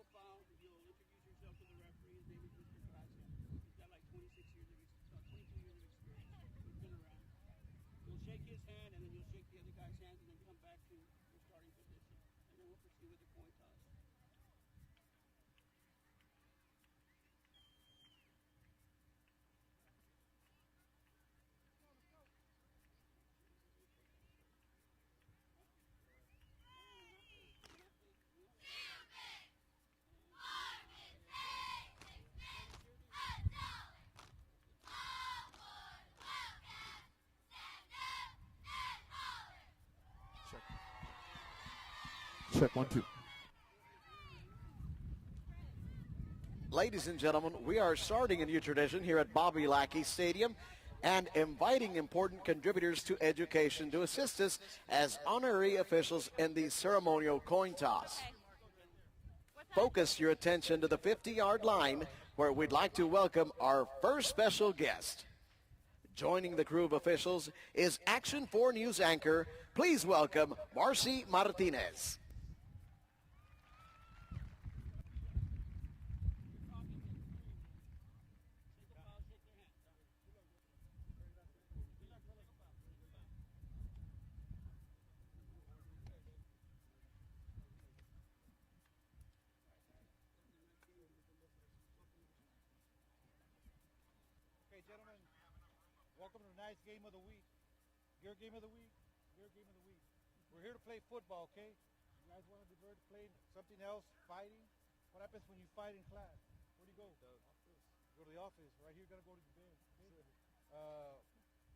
profile, you'll introduce yourself to the referee. His name is Mr. Gracia. He's got like 22 years of experience. He's been around. You'll shake his hand, and then you'll shake the other guy's hands, and then come back to your starting position. And then we'll proceed with the coin toss. Check 1, 2. Ladies and gentlemen, we are starting a new tradition here at Bobby Lackey Stadium and inviting important contributors to education to assist us as honorary officials in the ceremonial coin toss. Focus your attention to the 50-yard line where we'd like to welcome our first special guest. Joining the crew of officials is Action 4 News anchor. Please welcome Marcy Martinez. Gentlemen, welcome to tonight's game of the week. Your game of the week, your game of the week. We're here to play football, okay? You guys want to divert to play something else, fighting? What happens when you fight in class? Where do you go? The office. Go to the office. Right here, you're going to go to the bed. Okay?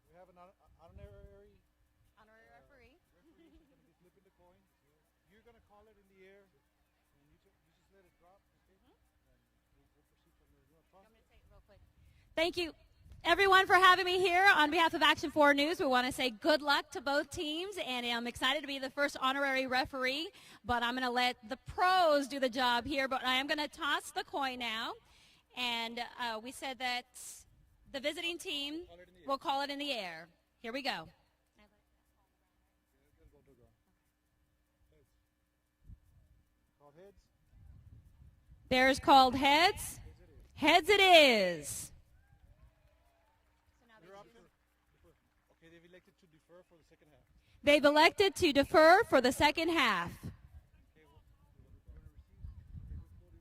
We have an honorary referee. referee who's going to be flipping the coin. You're going to call it in the air, and you just let it drop, okay? And we'll proceed from there. You want to say it real quick? Thank you, everyone, for having me here. On behalf of Action 4 News, we want to say good luck to both teams, and I'm excited to be the first honorary referee, but I'm going to let the pros do the job here, but I am going to toss the coin now, and we said that the visiting team will call it in the air. Here we go. Called heads? Bears called heads. Heads it is. Okay, they've elected to defer for the second half. They've elected to defer for the second half. Okay, well, you want to receive? Okay, what do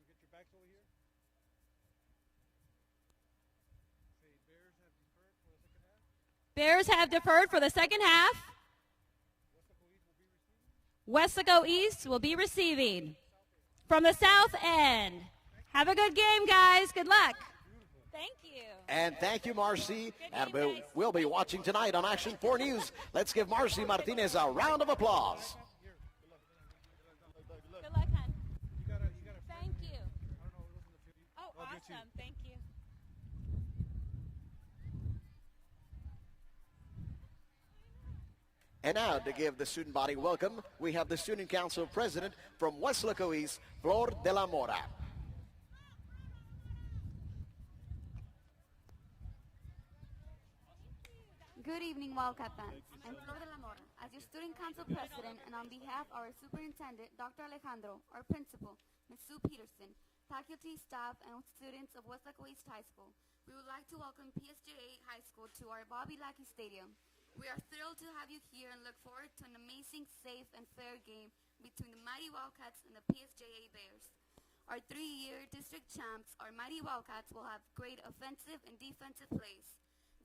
you get your backs over here? Say, Bears have deferred for the second half. Bears have deferred for the second half. Weslaco East will be receiving from the south end. Have a good game, guys. Good luck. Thank you. And thank you, Marcy. And we'll be watching tonight on Action 4 News. Let's give Marcy Martinez a round of applause. Good luck, hon. Thank you. Oh, awesome. Thank you. And now to give the student body welcome, we have the Student Council President from Weslaco East, Flor de la Mora. Good evening, Wildcat fans. I'm Flor de la Mora, as your Student Council President, and on behalf of our Superintendent, Dr. Alejandro, our Principal, Ms. Sue Peterson, faculty, staff, and students of Weslaco East High School, we would like to welcome PSJA High School to our Bobby Lackey Stadium. We are thrilled to have you here and look forward to an amazing, safe, and fair game between the Mighty Wildcats and the PSJA Bears. Our 3-year district champs, our Mighty Wildcats, will have great offensive and defensive plays.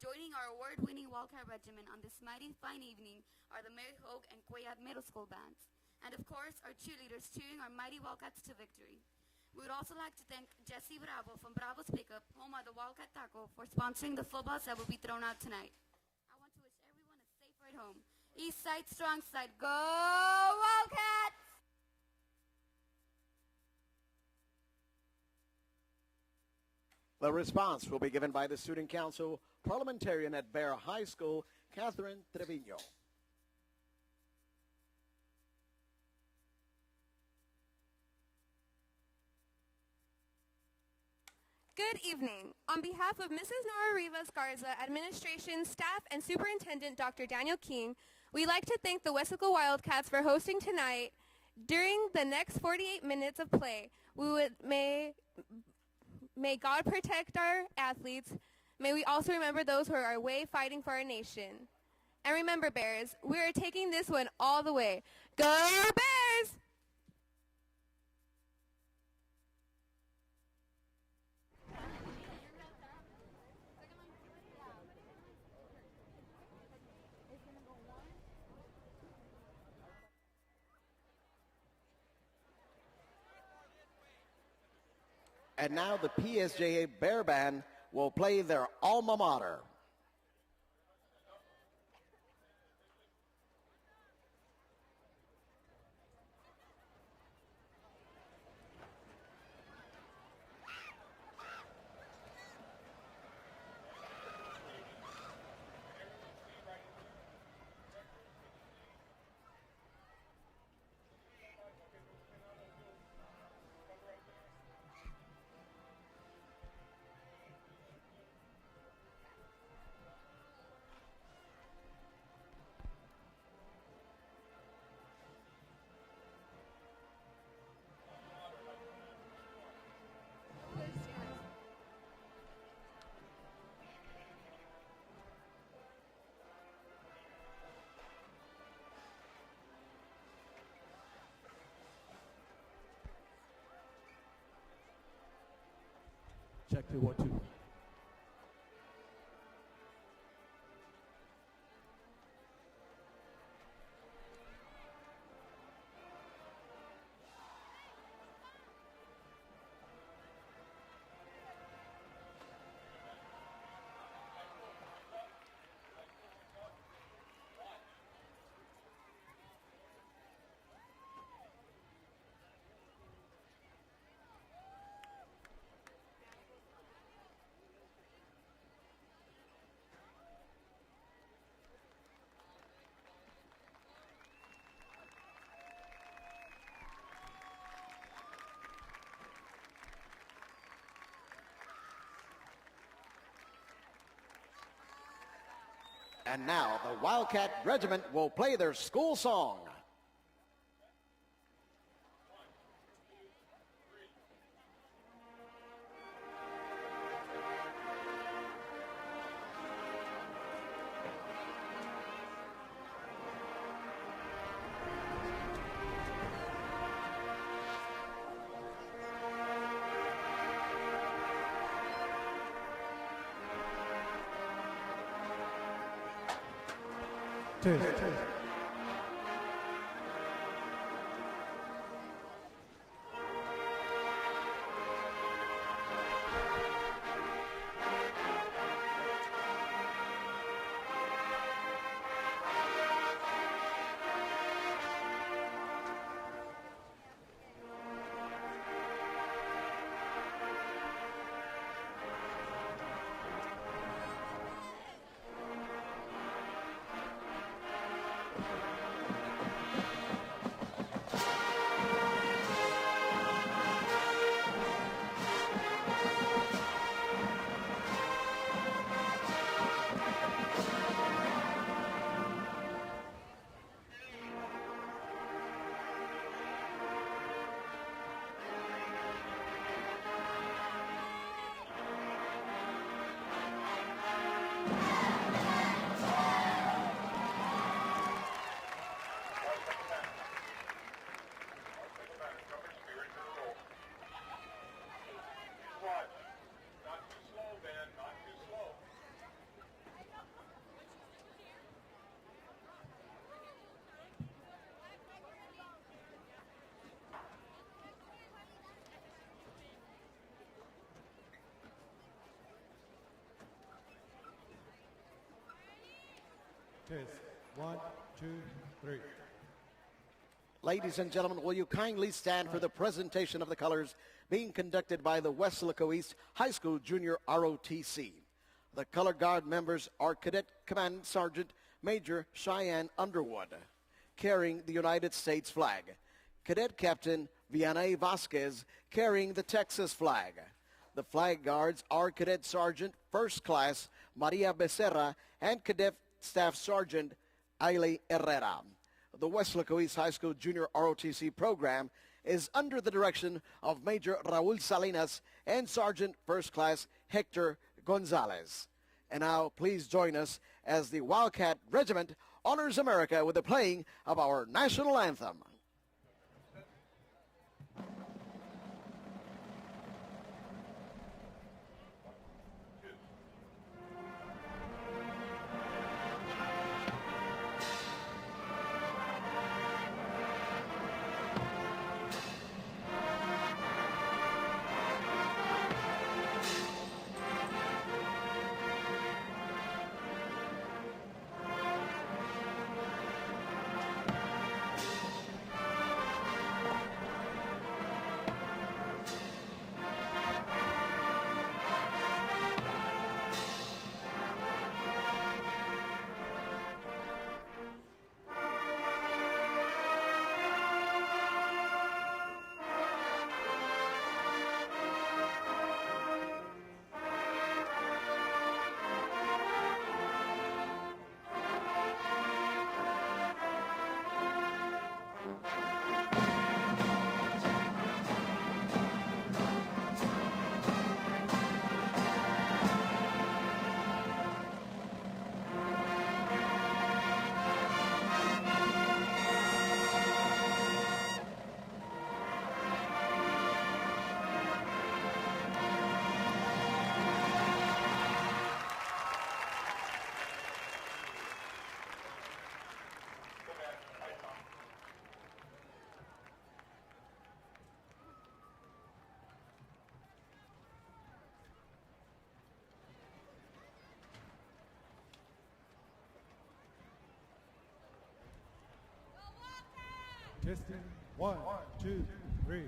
Joining our award-winning Wildcat Regiment on this mighty fine evening are the Mary Hogue and Cuellar Middle School bands. And of course, our cheerleaders cheering our Mighty Wildcats to victory. We would also like to thank Jesse Bravo from Bravo's Pickup, home of the Wildcat Taco, for sponsoring the footballs that will be thrown out tonight. I want to wish everyone a safe ride home. East side, strong side, go Wildcats! The response will be given by the Student Council Parliamentarian at Bear High School, Catherine Trevino. Good evening. On behalf of Mrs. Nora Rivas Garza, administration, staff, and Superintendent Dr. Daniel King, we'd like to thank the Weslaco Wildcats for hosting tonight During the next 48 minutes of play, may God protect our athletes. May we also remember those who are away fighting for our nation. And remember, Bears, we are taking this one all the way. Go Bears! And now the PSJA Bear Band will play their alma mater. Check 2, 1, 2. And now the Wildcat Regiment will play their school song. Two. Test. 1, 2, 3. Ladies and gentlemen, will you kindly stand for the presentation of the colors being conducted by the Weslaco East High School Junior ROTC. The color guard members are Cadet Command Sergeant Major Cheyenne Underwood, carrying the United States flag. Cadet Captain Vianney Vasquez, carrying the Texas flag. The flag guards are Cadet Sergeant First Class Maria Becerra and Cadet Staff Sergeant Ailey Herrera. the Weslaco East High School Junior ROTC program is under the direction of Major Raul Salinas and Sergeant First Class Hector Gonzalez. And now please join us as the Wildcat Regiment honors America with the playing of our national anthem. Testing. 1, 2, 3.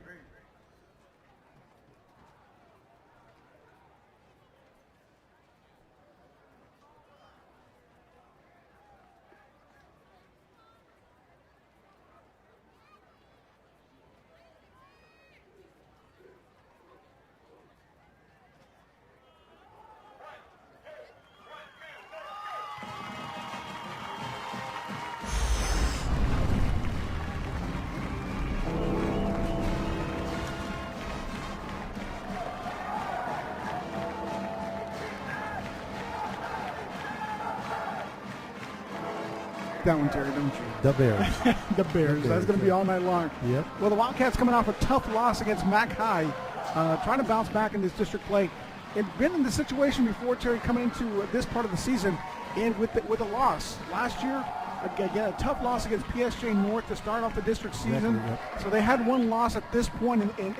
That one, Terry, don't you? The Bears. The Bears. That's going to be all night long. Yep. Well, the Wildcats coming off a tough loss against Mac High, trying to bounce back in this district play. It's been in the situation before, Terry, coming into this part of the season, and with a loss last year. Again, a tough loss against PSJ North to start off the district season. Yep. So they had one loss at this point in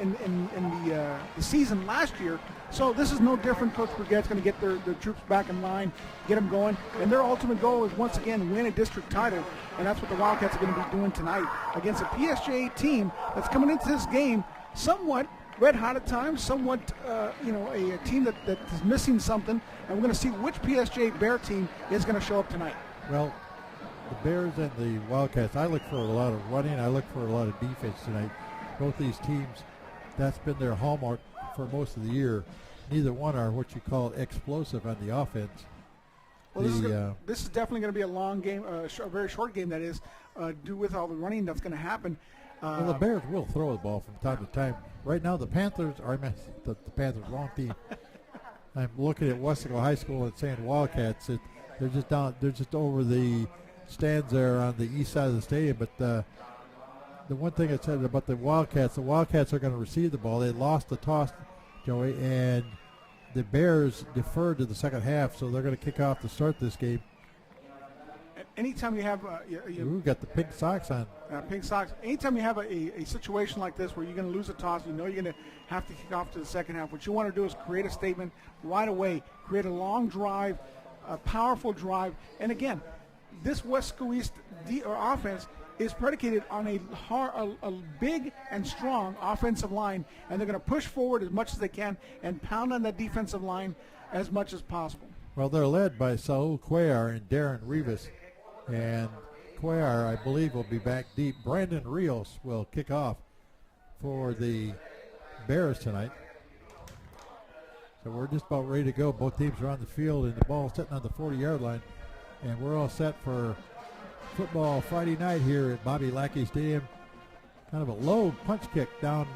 the season last year. So this is no different. Coach Briguet's going to get their troops back in line, get them going. And their ultimate goal is, once again, win a district title. And that's what the Wildcats are going to be doing tonight against a PSJ team that's coming into this game somewhat red hot at times, somewhat, a team that is missing something. And we're going to see which PSJ Bear team is going to show up tonight. Well, the Bears and the Wildcats, I look for a lot of running. I look for a lot of defense tonight. Both these teams, that's been their hallmark for most of the year. Neither one are what you call explosive on the offense. Well, this is definitely going to be a long game, a very short game, that is, due with all the running that's going to happen. Well, the Bears will throw the ball from time to time. Right now, the Panthers are the Panthers, wrong team. I'm looking at Weslaco High School and saying Wildcats. They're just down. They're just over the stands there on the east side of the stadium. But the one thing I said about the Wildcats are going to receive the ball. They lost the toss, Joey, and the Bears deferred to the second half, so they're going to kick off to start this game. Anytime you have Ooh, got the pink socks on. Pink socks. Anytime you have a situation like this where you're going to lose a toss, you know you're going to have to kick off to the second half. What you want to do is create a statement right away, create a long drive, a powerful drive. And again, this Weslaco East offense is predicated on a big and strong offensive line, and they're going to push forward as much as they can and pound on that defensive line as much as possible. Well, they're led by Saul Cuellar and Darren Rivas, and Cuellar, I believe, will be back deep. Brandon Rios will kick off for the Bears tonight. So we're just about ready to go. Both teams are on the field, and the ball's sitting on the 40-yard line, and we're all set for football Friday night here at Bobby Lackey Stadium. Kind of a low punch kick down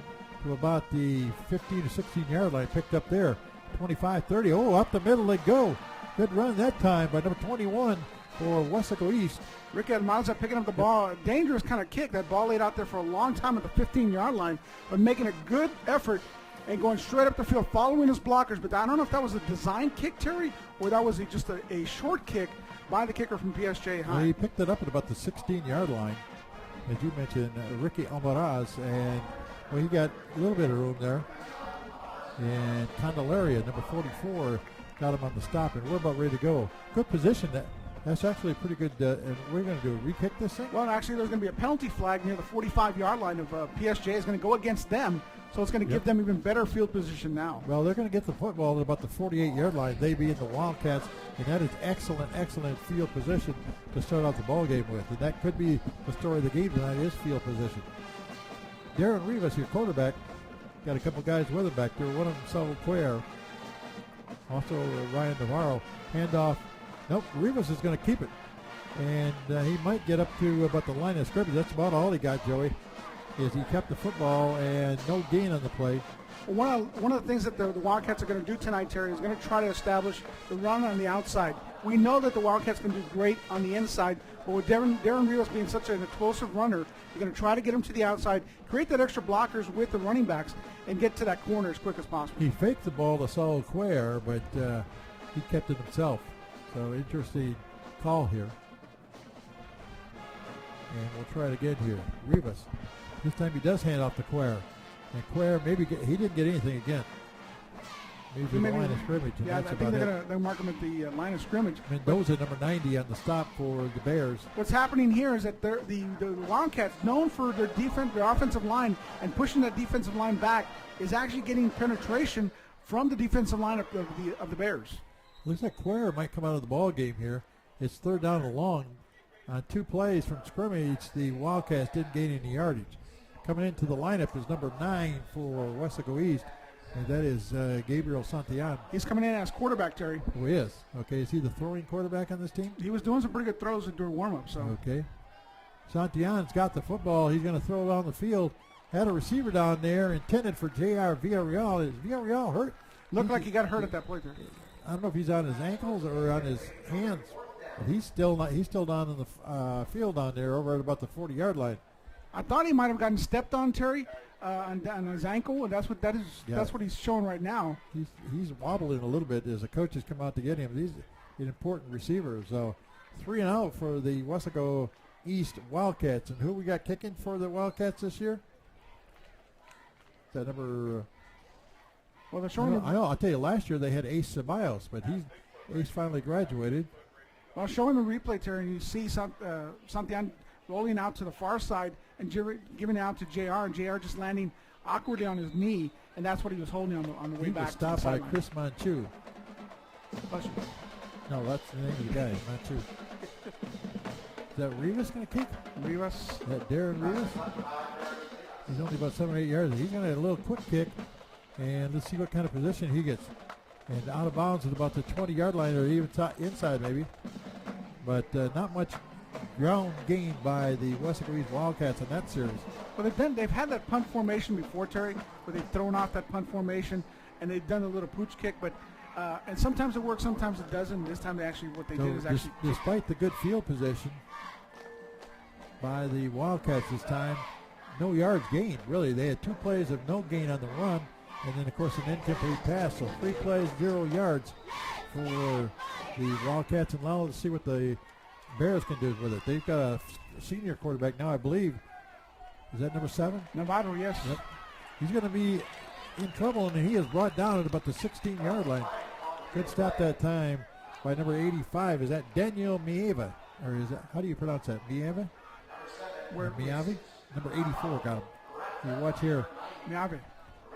to about the 15 to 16-yard line, picked up there. 25-30. Oh, up the middle they go. Good run that time by number 21 for Weslaco East. Ricky Almanza picking up the ball. Dangerous kind of kick. That ball laid out there for a long time at the 15-yard line, but making a good effort and going straight up the field, following his blockers. But I don't know if that was a design kick, Terry, or that was just a short kick by the kicker from PSG High. Well, he picked it up at about the 16-yard line, as you mentioned, Ricky Almaraz, and well, he got a little bit of room there. And Candelaria, number 44, got him on the stop, and we're about ready to go. Good position. That's actually pretty good. And we're going to do a re-kick this thing? Well, actually, there's going to be a penalty flag near the 45-yard line of PSG. Is going to go against them, so it's going to give them even better field position now. Well, they're going to get the football at about the 48-yard line. They being the Wildcats, and that is excellent field position to start out the ball game with. And that could be the story of the game tonight is field position. Darren Rivas, your quarterback, got a couple guys with him back there. One of them, Saul Quer. Also, Ryan Navarro. Handoff. Nope, Rivas is going to keep it. And he might get up to about the line of scrimmage. That's about all he got, Joey, is he kept the football and no gain on the play. One of the things that the Wildcats are going to do tonight, Terry, is going to try to establish the run on the outside. We know that the Wildcats can do great on the inside, but with Darren Rivas being such an explosive runner, you're going to try to get him to the outside, create that extra blockers with the running backs, and get to that corner as quick as possible. He faked the ball to Saul Quer, but he kept it himself. So interesting call here. And we'll try it again here. Rivas. This time he does hand off to Quer. And Quer he didn't get anything again. Maybe the line of scrimmage. Yeah, I think they're mark him at the line of scrimmage. Mendoza, number 90, on the stop for the Bears. What's happening here is that the Wildcats, known for their offensive line and pushing that defensive line back, is actually getting penetration from the defensive line of the Bears. Looks like Quer might come out of the ball game here. It's third down and long. On 2 plays from scrimmage, the Wildcats didn't gain any yardage. Coming into the lineup is number 9 for Weslaco East, and that is Gabriel Santillan. He's coming in as quarterback, Terry. Oh, he is. Okay, is he the throwing quarterback on this team? He was doing some pretty good throws during warm-up. So. Okay. Santillan's got the football. He's going to throw it on the field. Had a receiver down there intended for J.R. Villarreal. Is Villarreal hurt? Looked like he got hurt at that point there. I don't know if he's on his ankles or on his hands. But he's still down in the field down there over at about the 40-yard line. I thought he might have gotten stepped on, Terry, on his ankle, and that's what he's showing right now. He's wobbling a little bit as the coaches come out to get him. He's an important receiver. So 3-0 for the Weslaco East Wildcats. And who we got kicking for the Wildcats this year? Is that number? Well, they're showing. I know. I'll tell you, last year they had Ace Ceballos, but Ace finally graduated. Well, showing the replay, Terry, you see Santillan rolling out to the far side and giving it out to JR, and JR just landing awkwardly on his knee, and that's what he was holding on the way back. He was stopped by Chris Manchu. No, that's the name of the guy, Manchu. Is that Rivas going to kick? Rivas. Is that Darren Rivas? He's only about 7 or 8 yards. He's going to have a little quick kick, and let's see what kind of position he gets. And out of bounds at about the 20-yard line, or even inside maybe. But not much ground gained by the Weslaco East Wildcats in that series. Well, they've had that punt formation before, Terry, where they've thrown off that punt formation, and they've done a little pooch kick, but and sometimes it works, sometimes it doesn't. This time did is actually despite the good field position by the Wildcats this time, no yards gained, really. They had 2 plays of no gain on the run, and then, of course, an incomplete pass. So 3 plays, 0 yards for the Wildcats. And now let's see what the Bears can do with it. They've got a senior quarterback now, I believe. Is that number 7? Navarro, yes. Yep. He's going to be in trouble, and he is brought down at about the 16-yard line. Good stop that time by number 85. Is that Daniel Mieva? Or is that, how do you pronounce that? Mieva? Miavi? Number 84 got him. You watch here. Miavi.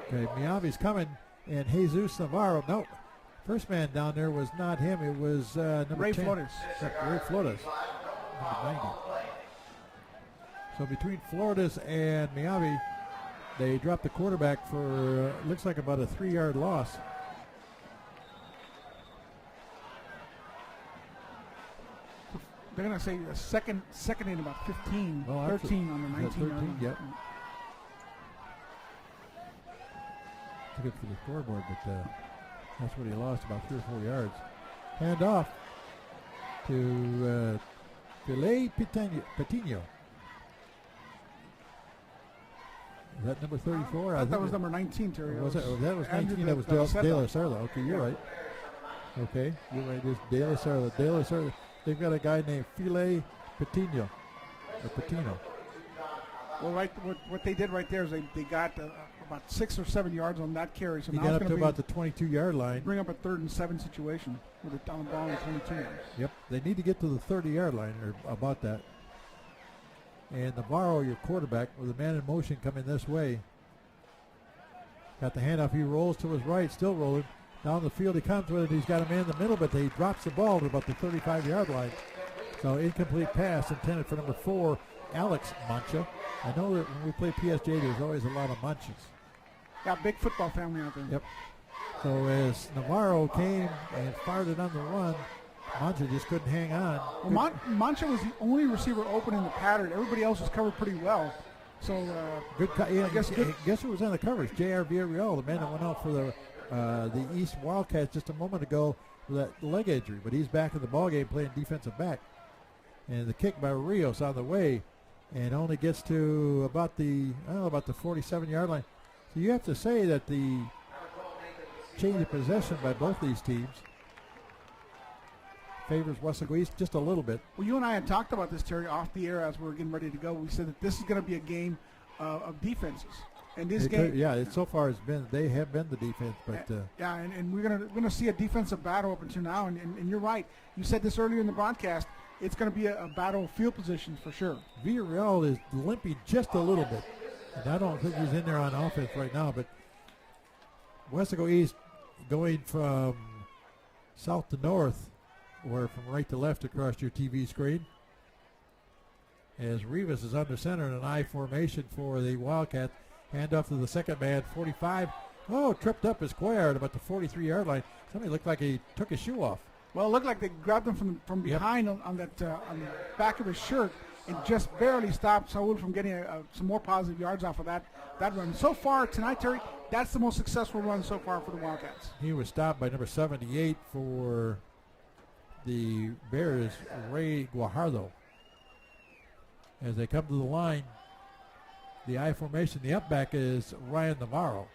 Okay, Miavi's coming, and Jesus Navarro. Nope. First man down there was not him. It was number Ray 10. Flores. Ray Flores. Number 90. So between Flores and Miavi, they dropped the quarterback for, looks like about a 3-yard loss. They're going to say a second in about 15, Oh, 13 on the 19. 13, yep. Took it for the scoreboard, but that's what he lost, about 3 or 4 yards. Hand off to Filet Patino. Is that number 34? I thought that was number 19, Terry. Was it? Oh, that was Andrew 19. That was De La Sarla. Okay, you're right. Okay, you're right. It's De La Sarla. De La Sarla. They've got a guy named Filet Patino. Or Patino. Well, right. What they did right there is they got about 6 or 7 yards on that carry. So he now got it's up to about the 22-yard line. Bring up a 3rd and 7 situation with it down the ball on the 22 yards. Yep, they need to get to the 30-yard line or about that. And Navarro, your quarterback, with a man in motion coming this way. Got the handoff. He rolls to his right, still rolling. Down the field he comes with it. He's got a man in the middle, but he drops the ball to about the 35-yard line. So incomplete pass intended for number 4, Alex Mancha. I know that when we play PSJ, there's always a lot of Manchas. Yeah, big football family out there. Yep. So as Navarro came and fired it on the run, Mancha just couldn't hang on. Well, Mancha was the only receiver open in the pattern. Everybody else was covered pretty well. So good. Yeah, guess who was on the coverage? J.R. Villarreal, the man that went out for the East Wildcats just a moment ago with that leg injury, but he's back in the ballgame playing defensive back. And the kick by Rios on the way, and only gets to about the 47-yard line. So you have to say that the change of possession by both these teams favors Weslaco East just a little bit. Well, you and I had talked about this, Terry, off the air as we were getting ready to go. We said that this is going to be a game of defenses. And this game, so far they have been the defense, but and we're gonna see a defensive battle up until now. And you're right. You said this earlier in the broadcast. It's going to be a battle of field positions for sure. Villarreal is limping just a little bit, and I don't think he's in there on offense right now. But Weslaco East going from south to north, or from right to left across your TV screen. As Rivas is under center in an I formation for the Wildcats. Hand off to the second man, 45. Oh, tripped up his Cuellar at about the 43-yard line. Somebody looked like he took his shoe off. Well, it looked like they grabbed him from behind on the back of his shirt and just barely stopped Saul from getting some more positive yards off of that run. So far tonight, Terry, that's the most successful run so far for the Wildcats. He was stopped by number 78 for the Bears, Ray Guajardo. As they come to the line, the I formation, the up back is Ryan Navarro.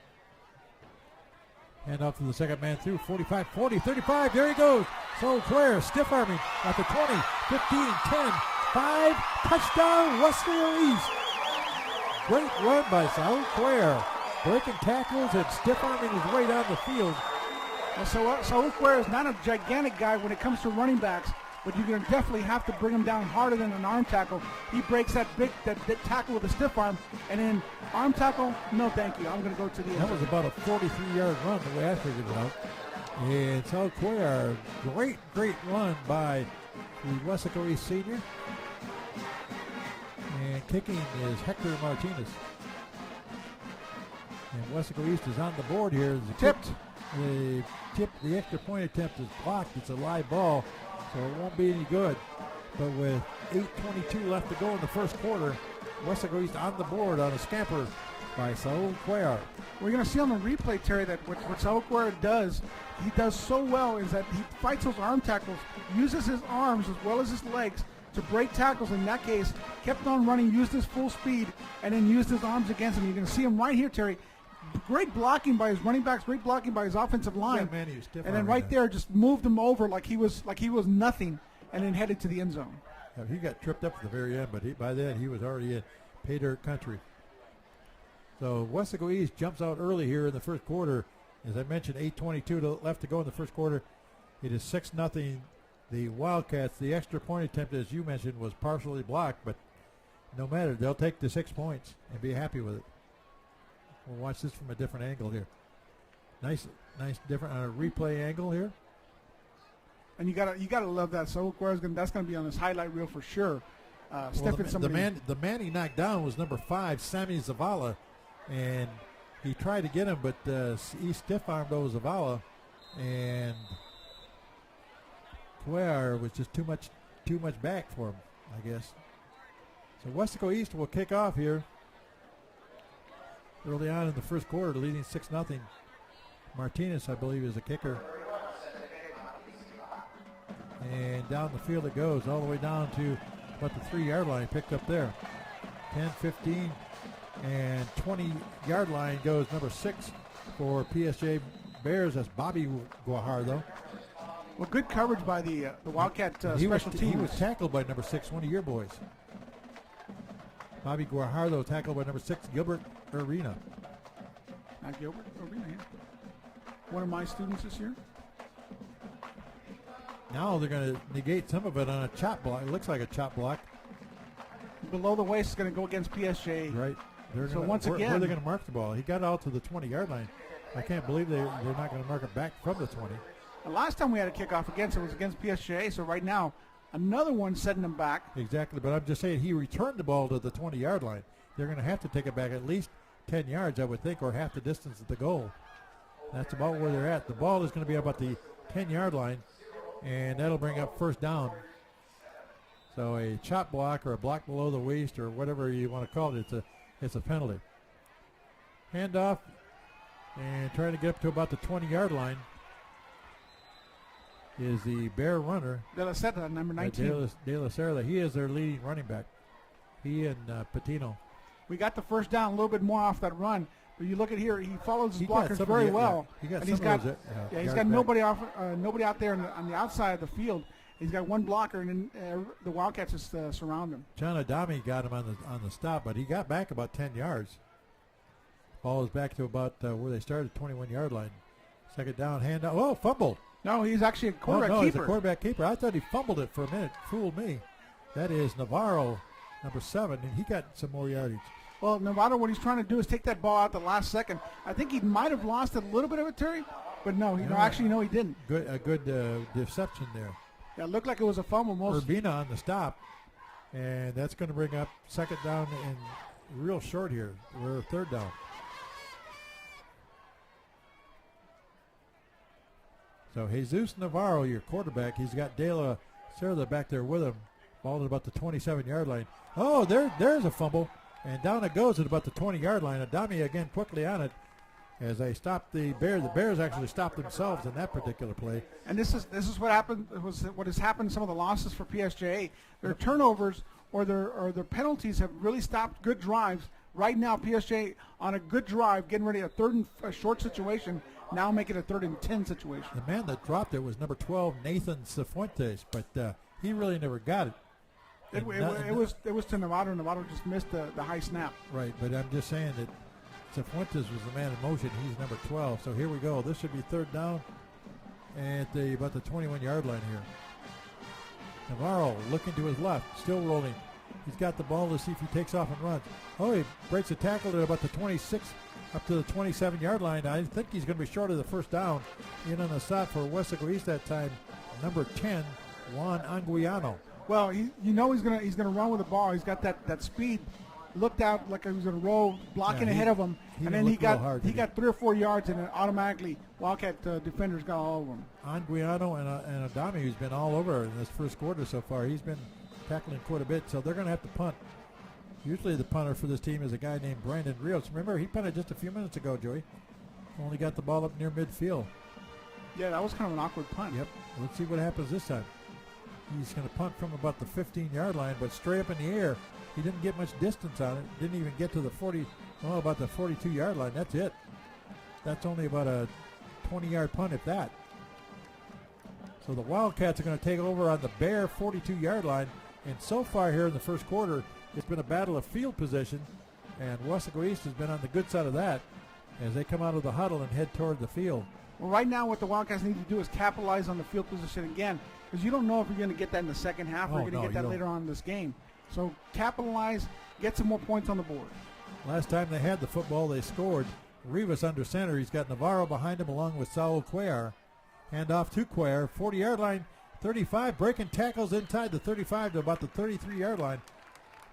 Hand off to the second man through, 45, 40, 35, there he goes. So Claire, stiff arming at the 20, 15, 10, 5, touchdown, Weslaco East. Great run by Saul Claire, breaking tackles and stiff arming his way down the field. Well, Saul Claire is not a gigantic guy when it comes to running backs, but you're going to definitely have to bring him down harder than an arm tackle. He breaks that big tackle with a stiff arm, and then arm tackle, no thank you. I'm going to go to the end. That was about a 43-yard run the way I figured it out. And Saul Cuellar, great run by the Weslaco East senior. And kicking is Hector Martinez. And Weslaco East is on the board here. Tipped. The extra point attempt is blocked. It's a live ball, so it won't be any good. But with 8:22 left to go in the first quarter, Weslaco East on the board on a scamper by Saul Cuellar. We're going to see on the replay, Terry, that what Saul Cuellar does, he does so well is that he fights those arm tackles, uses his arms as well as his legs to break tackles. In that case, kept on running, used his full speed, and then used his arms against him. You're going to see him right here, Terry. Great blocking by his running backs, great blocking by his offensive line. Yeah, man, he was stiff and then right there just moved him over like he was nothing, and then headed to the end zone. Yeah, he got tripped up at the very end, but by then he was already in pay dirt country. So Weslaco East jumps out early here in the first quarter. As I mentioned, 8:22 left to go in the first quarter. It is 6-0. The Wildcats, the extra point attempt, as you mentioned, was partially blocked, but no matter. They'll take the 6 points and be happy with it. We'll watch this from a different angle here. Nice different on a replay angle here. And you gotta love that. So that's gonna be on his highlight reel for sure. The man he knocked down was number 5, Sammy Zavala, and he tried to get him, but he stiff-armed over Zavala, and Cuellar was just too too much back for him, I guess. So Weslaco East will kick off here early on in the first quarter, leading 6-0. Martinez, I believe, is the kicker. And down the field it goes, all the way down to about the 3-yard line, picked up there. 10, 15, and 20-yard line goes number 6 for PSJ Bears. That's Bobby Guajardo. Well, good coverage by the Wildcat special teams. He was tackled by number 6, one of your boys. Bobby Guajardo tackled by number 6, Gilbert Arena. Not Gilbert Arena, yeah. One of my students this year. Now they're going to negate some of it on a chop block. It looks like a chop block. Below the waist is going to go against PSG. Right. Once again, where are they going to mark the ball? He got out to the 20-yard line. I can't believe they're not going to mark it back from the 20. The last time we had a kickoff against it was against PSG. So right now, another one setting them back. Exactly. But I'm just saying he returned the ball to the 20-yard line. They're going to have to take it back at least 10 yards, I would think, or half the distance at the goal. That's about where they're at. The ball is going to be about the 10-yard line, and that'll bring up first down. So a chop block or a block below the waist or whatever you want to call it, it's a penalty. Handoff and trying to get up to about the 20-yard line is the Bear runner. De La Seta, number 19. De La Seta. He is their leading running back. He and Patino. We got the first down a little bit more off that run. But you look at here, he follows his blockers very well. Yeah. He's got nobody out there on the outside of the field. He's got one blocker, and then the Wildcats just surround him. John Adami got him on the stop, but he got back about 10 yards. Ball is back to about where they started, 21-yard line. Second down, handout. Oh, fumbled. No, he's actually a quarterback keeper. He's a quarterback keeper. I thought he fumbled it for a minute. Fooled me. That is Navarro, number 7, and he got some more yardage. Well, Navarro, what he's trying to do is take that ball out the last second. I think he might have lost a little bit of it, Terry, but no, he didn't. A good deception there. Yeah, it looked like it was a fumble. Urbina on the stop, and that's going to bring up second down and real short here. We're third down. So Jesus Navarro, your quarterback, he's got De La Seta back there with him. Ball at about the 27-yard line. Oh, there's a fumble. And down it goes at about the 20-yard line. Adami again quickly on it as they stop the Bears. The Bears actually stopped themselves in that particular play. And this is what happened. What has happened. Some of the losses for PSJA, their turnovers or their penalties have really stopped good drives. Right now, PSJ on a good drive, getting ready a third and short situation. Now make it a 3rd and 10 situation. The man that dropped it was number 12, Nathan Cifuentes, but he really never got it. It was to Navarro. Navarro just missed the high snap. Right, but I'm just saying that Cifuentes was the man in motion. He's number 12. So here we go. This should be third down at about the 21-yard line here. Navarro looking to his left, still rolling. He's got the ball to see if he takes off and runs. Oh, he breaks a tackle at about the 26, up to the 27-yard line. I think he's going to be short of the first down. In on the stop for Weslaco East that time, number 10, Juan Anguiano. Well, he's gonna run with the ball. He's got that speed. Looked out like he was gonna roll, blocking ahead of him, and then he got 3 or 4 yards, and then automatically Wildcat defenders got all over him. Anguiano and Adami, who's been all over in this first quarter so far, he's been tackling quite a bit, so they're gonna have to punt. Usually the punter for this team is a guy named Brandon Rios. Remember, he punted just a few minutes ago, Joey. Only got the ball up near midfield. Yeah, that was kind of an awkward punt. Yep. Let's see what happens this time. He's going to punt from about the 15-yard line, but straight up in the air. He didn't get much distance on it. Didn't even get to the about the 42-yard line. That's it. That's only about a 20-yard punt, if that. So the Wildcats are going to take over on the Bear 42-yard line. And so far here in the first quarter, it's been a battle of field position. And Weslaco East has been on the good side of that as they come out of the huddle and head toward the field. Well, right now what the Wildcats need to do is capitalize on the field position again, because you don't know if you're going to get that in the second half or you're going to get that later on in this game. So capitalize, get some more points on the board. Last time they had the football, they scored. Rivas under center. He's got Navarro behind him along with Saul Cuellar. Hand off to Cuellar, 40-yard line, 35, breaking tackles inside the 35 to about the 33-yard line.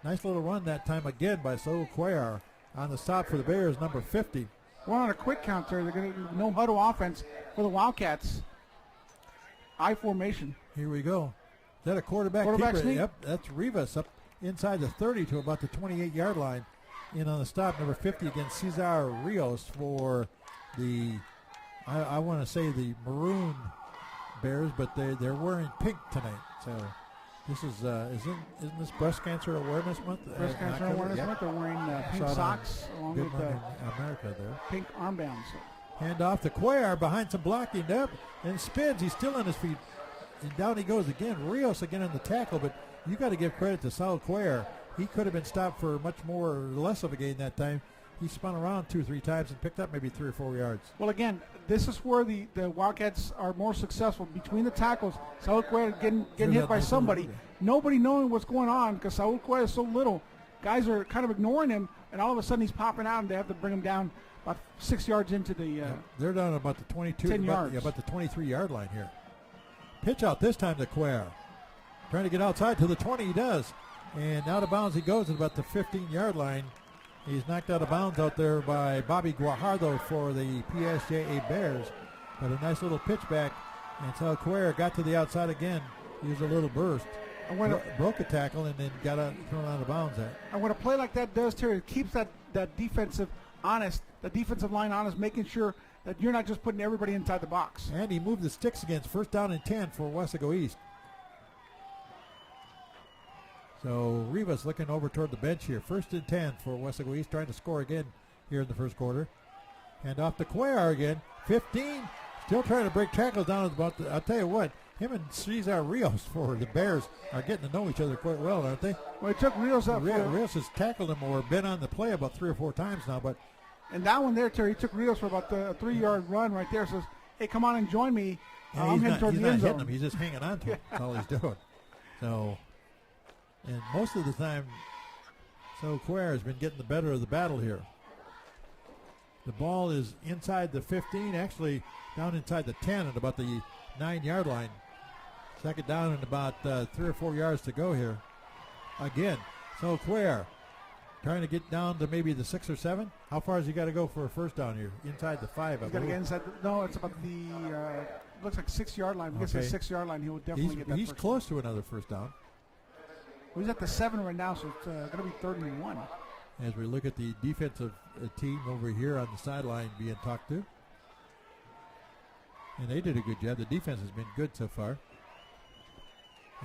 Nice little run that time again by Saul Cuellar. On the stop for the Bears, number 50. Well, on a quick counter, they're going to no huddle offense for the Wildcats. I formation. Here we go. that a quarterback Quarterback keeper? sneak? Yep, that's Rivas up inside the 30 to about the 28-yard line. In on the stop, number 50 against Cesar Rios for the, I want to say the Maroon Bears, but they're wearing pink tonight. So this is isn't this Breast Cancer Awareness Month? Breast Cancer Awareness Month. They're wearing pink socks along Good with America there. pink armbands. Hand off to Cuellar behind some blocking up and spins. He's still on his feet. And down he goes again. Rios again on the tackle, but you got to give credit to Saul Cuellar. He could have been stopped for much more or less of a gain that time. He spun around 2 or 3 times and picked up maybe 3 or 4 yards. Well, again, this is where the Wildcats are more successful. Between the tackles, Saul Cuellar getting hit by somebody. Nobody knowing what's going on because Saul Cuellar is so little. Guys are kind of ignoring him, and all of a sudden he's popping out, and they have to bring him down about 6 yards into the they're down about the 22, 10 yards. About the 23-yard line here. Pitch out this time to Cuellar. Trying to get outside to the 20, he does. And out of bounds he goes at about the 15-yard line. He's knocked out of bounds out there by Bobby Guajardo for the PSJA Bears. But a nice little pitch back. And so Cuellar got to the outside again. He was a little burst. Broke a tackle and then got thrown out of bounds there. And what a play like that does, Terry, it keeps that defensive line honest, making sure that you're not just putting everybody inside the box. And he moved the sticks against 1st down and 10 for Weslaco East. So Rivas looking over toward the bench here. 1st and 10 for Weslaco East, trying to score again here in the first quarter. And off to Cuellar again. 15, still trying to break tackles down at about I'll tell you what, him and Cesar Rios for the Bears are getting to know each other quite well, aren't they? Well, it took Rios up. Rios has tackled him or been on the play about 3 or 4 times now, but. And that one there, Terry, he took Rios for about a 3-yard run right there. Says, hey, come on and join me. I'm heading toward the end zone. Hitting him. He's just hanging on to him. That's all he's doing. So, and most of the time, Cuellar has been getting the better of the battle here. The ball is inside the 15, actually down inside the 10 at about the 9-yard line. 2nd down and about 3 or 4 yards to go here. Again, Cuellar trying to get down to maybe the 6 or 7. How far has he got to go for a 1st down here? Inside the 5. He's got to get inside. No, it's about the looks like 6-yard line. If he gets to the 6-yard line, he will definitely get that. He's close to another 1st down. Well, he's at the 7 right now, so it's going to be 3rd and 1. As we look at the defensive team over here on the sideline being talked to. And they did a good job. The defense has been good so far.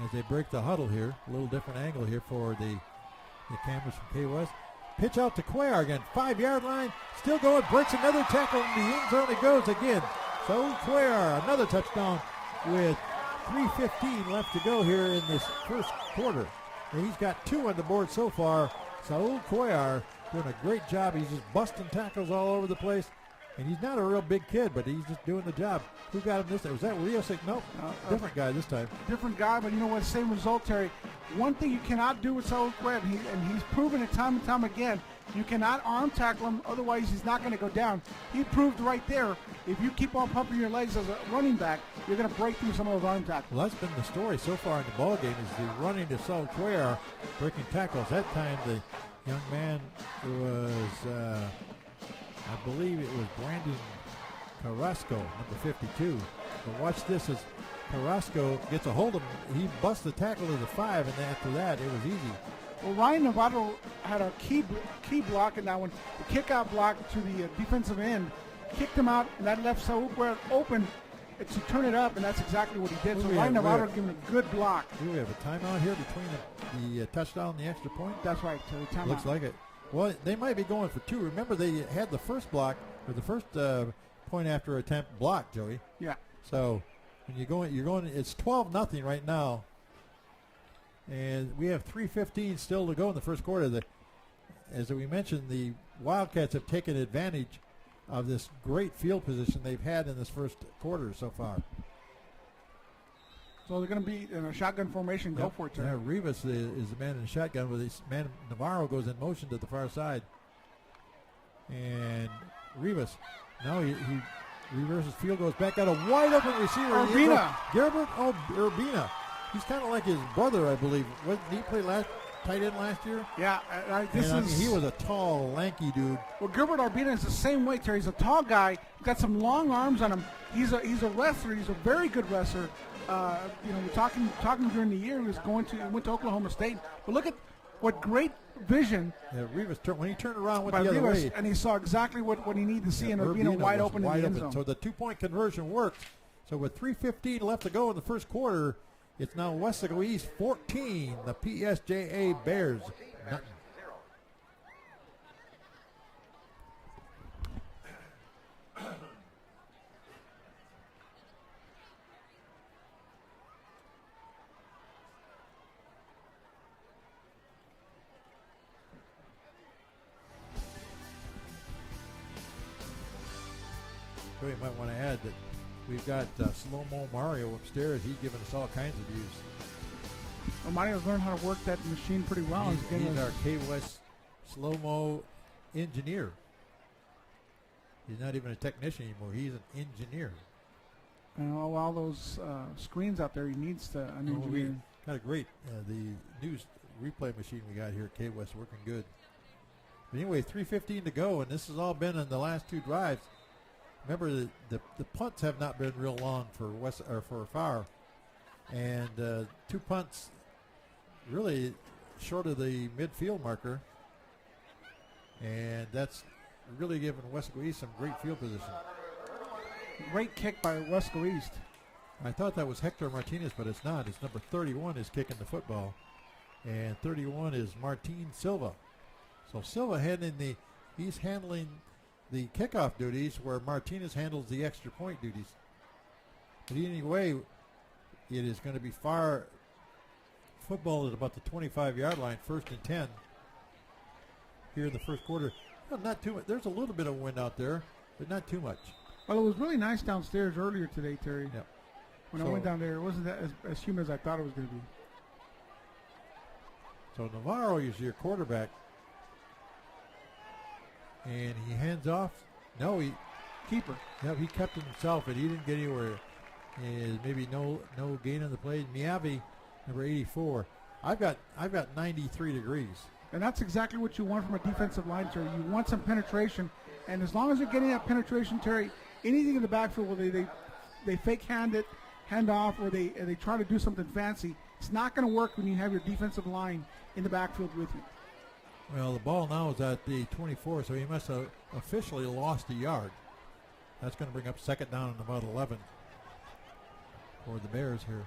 As they break the huddle here, a little different angle here for the cameras from K-West. Pitch out to Cuellar again. 5-yard line. Still going. Breaks another tackle. And the end zone it goes again. So Cuellar, another touchdown with 3:15 left to go here in this first quarter. And he's got 2 on the board so far. Saul Cuellar doing a great job. He's just busting tackles all over the place. And he's not a real big kid, but he's just doing the job. Who got him this time? Was that Rios? Nope. Different guy this time. Different guy, but you know what? Same result, Terry. One thing you cannot do with Saul Cuellar, and he's proven it time and time again, you cannot arm tackle him, otherwise he's not going to go down. He proved right there, if you keep on pumping your legs as a running back, you're going to break through some of those arm tackles. Well, that's been the story so far in the ball game is the running to Saul Cuellar, breaking tackles. That time the young man was, I believe it was Brandon Carrasco, number 52. But watch this as Carrasco gets a hold of him. He busts the tackle to the 5, and after that, it was easy. Well, Ryan Navarro had a key block in that one. The kick-out block to the defensive end, kicked him out, and that left Saul Cuellar open to turn it up, and that's exactly what he did. So Ryan Navarro giving a good block. Do we have a timeout here between the touchdown and the extra point? That's right. So the timeout. Looks like it. Well, they might be going for 2. Remember, they had the first block, or the first point after attempt block, Joey. Yeah. So when you're going. It's 12-0 right now, and we have 3:15 still to go in the first quarter. As we mentioned, the Wildcats have taken advantage of this great field position they've had in this first quarter so far. So they're going to be in a shotgun formation. Go for it, sir. Yeah, Rivas is the man in the shotgun. With his man Navarro goes in motion to the far side, and Rivas now he reverses field, goes back out a wide open receiver. Urbina. Gilbert Urbina. He's kind of like his brother, I believe. Did he play tight end last year? Yeah, he was a tall, lanky dude. Well, Gilbert Urbina is the same way, Terry. He's a tall guy. He's got some long arms on him. He's a wrestler. He's a very good wrestler. We're talking during the year. He went to Oklahoma State, but look at what great vision. Yeah, Rivas when he turned around went by the other Rivas, way, and he saw exactly what he needed to see, and Urbina Urbina wide was open in the end zone. So the 2-point conversion worked. So with 3:15 left to go in the first quarter, it's now Weslaco East 14, the PSJA Bears nothing. So you might want to add that we've got Slow-Mo Mario upstairs. He's giving us all kinds of views. Well, Mario's learned how to work that machine pretty well. He's our K-West Slow-Mo engineer. He's not even a technician anymore. He's an engineer. All those screens out there, he needs an engineer. Got a great, the news replay machine we got here at K-West working good. But anyway, 3:15 to go, and this has all been in the last two drives. Remember, the punts have not been real long for for Fire, and 2 punts really short of the midfield marker, and that's really given Weslaco East some great field position. Great kick by Weslaco East. I thought that was Hector Martinez, but it's not. It's number 31 is kicking the football, and 31 is Martin Silva. So Silva he's handling the kickoff duties where Martinez handles the extra point duties. But anyway, it is going to be Fire football at about the 25-yard line, 1st and 10 here in the first quarter. Well, not too much. There's a little bit of wind out there, but not too much. Well, it was really nice downstairs earlier today, Terry. Yep. When I went down there, it wasn't that as humid as I thought it was going to be. So Navarro is your quarterback. And he hands off. No, keeper. Yep, he kept it himself, and he didn't get anywhere. And maybe no gain on the play. Miyavi, number 84. I've got 93 degrees. And that's exactly what you want from a defensive line, Terry. You want some penetration, and as long as you're getting that penetration, Terry, anything in the backfield where they fake hand off, or they try to do something fancy, it's not going to work when you have your defensive line in the backfield with you. Well, the ball now is at the 24, so he must have officially lost a yard. That's going to bring up 2nd down and about 11 for the Bears here.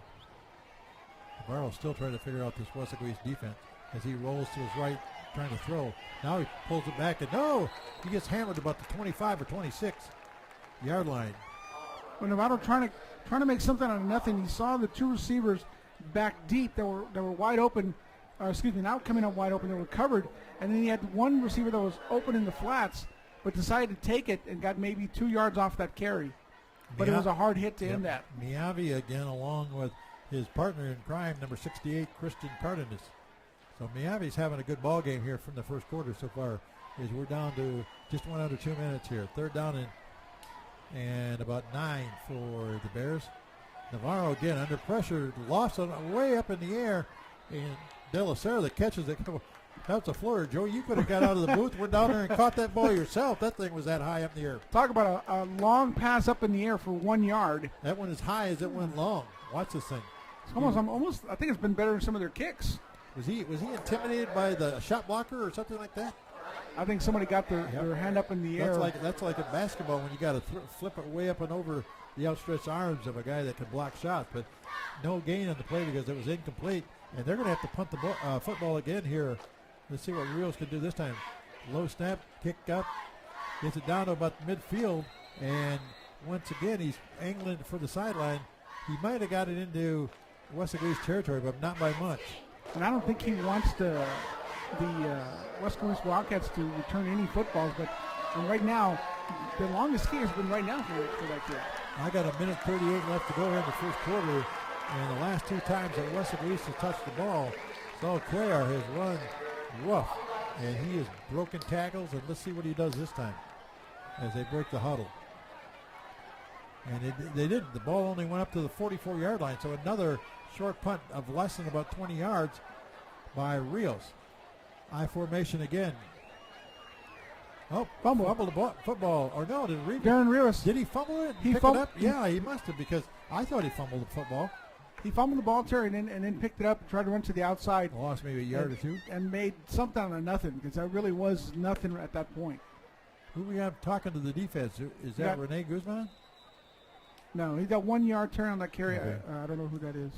Navarro's still trying to figure out this Weslaco East defense as he rolls to his right, trying to throw. Now he pulls it back, and no! He gets hammered about the 25 or 26-yard line. When Navarro trying to make something out of nothing, he saw the 2 receivers back deep that were wide open. Not coming up wide open, they were covered, and then he had 1 receiver that was open in the flats, but decided to take it and got maybe 2 yards off that carry. But it was a hard hit to end that. Miyavi again, along with his partner in crime, number 68, Christian Cardenas. So Miyavi's having a good ball game here from the first quarter so far. As we're down to just 1 under 2 minutes here. 3rd down and about 9 for the Bears. Navarro again under pressure, lost it way up in the air, and De La Sera that catches it. That's a flurry, Joe. You could have got out of the booth, went down there and caught that ball yourself. That thing was that high up in the air. Talk about a long pass up in the air for 1 yard. That one as high as it went long. Watch this thing. It's almost. I think it's been better than some of their kicks. Was he intimidated by the shot blocker or something like that? I think somebody got their hand up in the air. That's like a basketball when you got to flip it way up and over the outstretched arms of a guy that can block shots. But no gain on the play because it was incomplete. And they're going to have to punt the football again here. Let's see what Rios can do this time. Low snap, kick up, gets it down to about midfield, and once again he's angling for the sideline. He might have got it into Weslaco East territory, but not by much. And I don't think he wants the Weslaco East Wildcats to return any footballs, but right now, the longest kick has been right now for that kid. I got 1:38 left to go here in the first quarter. And the last 2 times that Weslaco East has touched the ball, Saul Cuellar has run rough, and he has broken tackles, and let's see what he does this time as they break the huddle. And they didn't. The ball only went up to the 44-yard line, so another short punt of less than about 20 yards by Rios. I formation again. Oh, fumbled the football. Or no, did Darren Rios. Did he fumble it? He pick it up? Yeah, he must have, because I thought he fumbled the football. He fumbled the ball, Terry, and then picked it up and tried to run to the outside. Lost maybe a yard or two. And made something out of nothing, because that really was nothing at that point. Who we have talking to the defense? Is that Rene Guzman? No, he got 1 yard turn on that carry. Okay. I don't know who that is.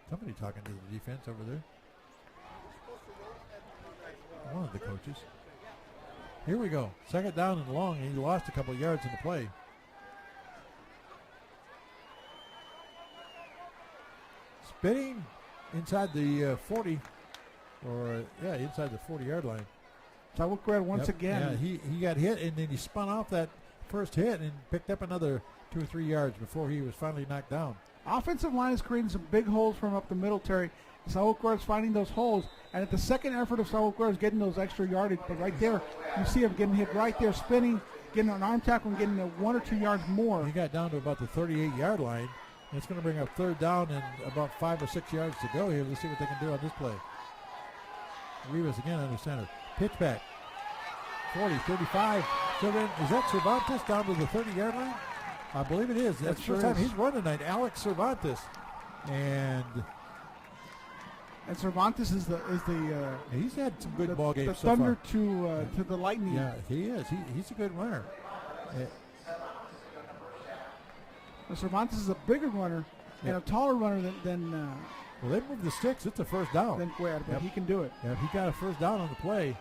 Somebody talking to the defense over there. One of the coaches. Here we go. Second down and long, and he lost a couple of yards in the play. Spinning inside the 40, inside the 40-yard line. Saul Cuellar once again. Yeah, he got hit, and then he spun off that first hit and picked up another 2 or 3 yards before he was finally knocked down. Offensive line is creating some big holes from up the middle, Terry. Saul Cuellar is finding those holes, and at the second effort of Saul Cuellar is getting those extra yardage. But right there, you see him getting hit right there, spinning, getting an arm tackle, and getting 1 or 2 yards more. He got down to about the 38-yard line. And it's going to bring up third down and about 5 or 6 yards to go here. Let's see what they can do on this play. Rivas again under center. Pitch back. 40, 35. So then, is that Cervantes down to the 30-yard line? I believe it is. That's the first time he's run tonight. Alex Cervantes. And Cervantes is the he's had some good ball games the so thunder far. to the lightning. Yeah, he is. He's a good runner. Cervantes is a bigger runner and a taller runner than well, they moved the sticks. It's a first down. Than Cuellar, but he can do it. Yeah, he got a first down on the play.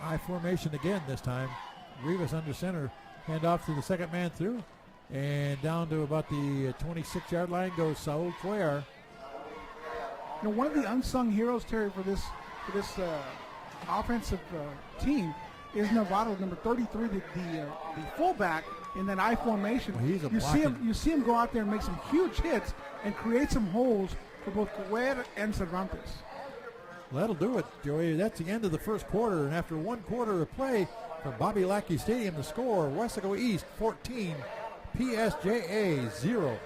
I formation again this time. Rivas under center. Hand off to the second man through. And down to about the 26-yard line goes Saul Cuellar. You know, one of the unsung heroes, Terry, for this offensive team is Novato, number 33, the fullback in that I formation. Well, you see him go out there and make some huge hits and create some holes for both Cuellar and Cervantes. Well, that'll do it, Joey. That's the end of the first quarter, and after 1 quarter of play from Bobby Lackey Stadium, the score: Weslaco East 14, PSJA 0.